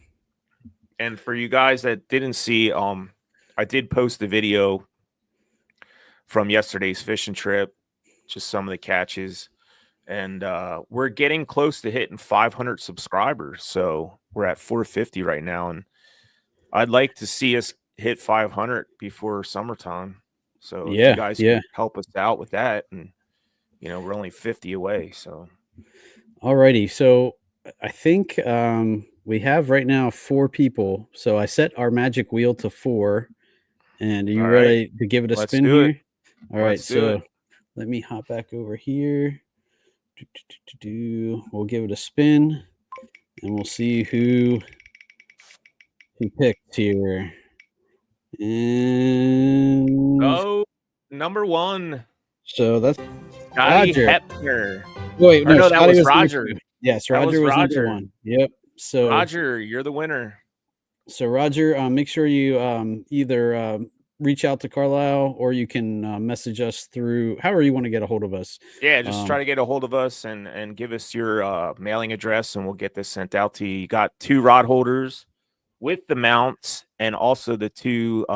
and for you guys that didn't see, I did post the video from yesterday's fishing trip, just some of the catches. And we're getting close to hitting 500 subscribers. So we're at 450 right now. And I'd like to see us hit 500 before summertime. So if you guys can help us out with that. And, we're only 50 away. So. Alrighty. So I think we have right now 4 people. So I set our magic wheel to 4. And are you ready to give it a spin here? All right. So let me hop back over here. We'll give it a spin, and we'll see who picked here. And number 1. So that's Roger. Hepner. Wait, no, that was Roger. Yes, Roger was number 1. Yep. So Roger, you're the winner. So Roger, make sure you either reach out to Carlisle, or you can message us through however you want to get a hold of us. Yeah, just try to get a hold of us and give us your mailing address, and we'll get this sent out to you. You got 2 rod holders with the mounts, and also the 2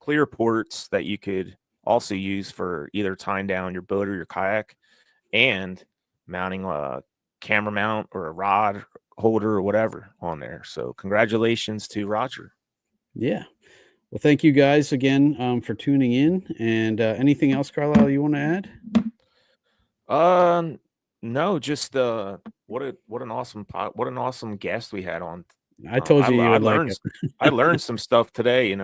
clear ports that you could also use for either tying down your boat or your kayak, and mounting a camera mount or a rod holder or whatever on there. So congratulations to Roger. Yeah. Well, thank you guys again for tuning in. And anything else, Carlisle, you want to add? No, just what an awesome guest we had on. I told you I would learned like it. I learned some stuff today. I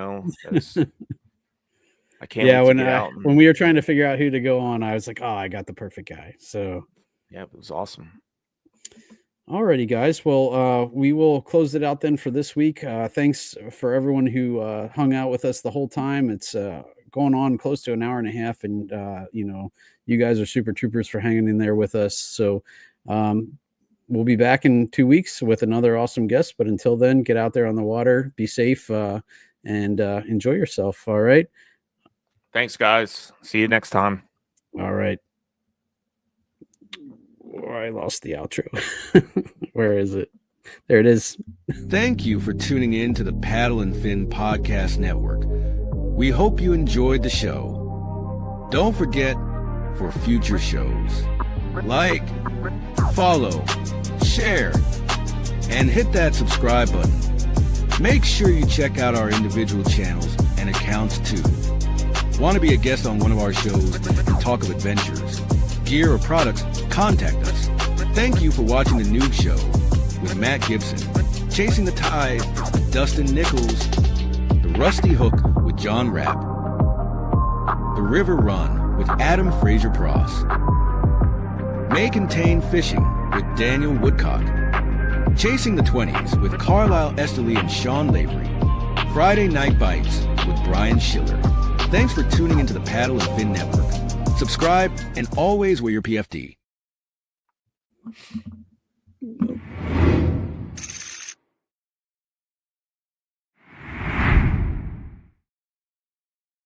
can't. Yeah, wait to get out when we were trying to figure out who to go on, I was like, oh, I got the perfect guy. So yeah, it was awesome. Alrighty, guys. Well, we will close it out then for this week. Thanks for everyone who hung out with us the whole time. It's going on close to an hour and a half, and you guys are super troopers for hanging in there with us. So we'll be back in 2 weeks with another awesome guest. But until then, get out there on the water, be safe, and enjoy yourself. All right. Thanks, guys. See you next time. All right. Oh, I lost the outro. Where is it? There it is. Thank you for tuning in to the Paddle and Fin Podcast Network. We hope you enjoyed the show. Don't forget, for future shows, like, follow, share, and hit that subscribe button. Make sure you check out our individual channels and accounts too. Want to be a guest on one of our shows and talk of adventures, gear, or products? Contact us. Thank you for watching The Noob Show with Matt Gibson, Chasing the Tide with Dustin Nichols, The Rusty Hook with John Rapp, The River Run with Adam Fraser Pross, May Contain Fishing with Daniel Woodcock, Chasing the 20s with Carlisle Esterly and Sean Lavery, Friday Night Bites with Brian Schiller. Thanks for tuning into the Paddle and Fin Network. Subscribe and always wear your PFD.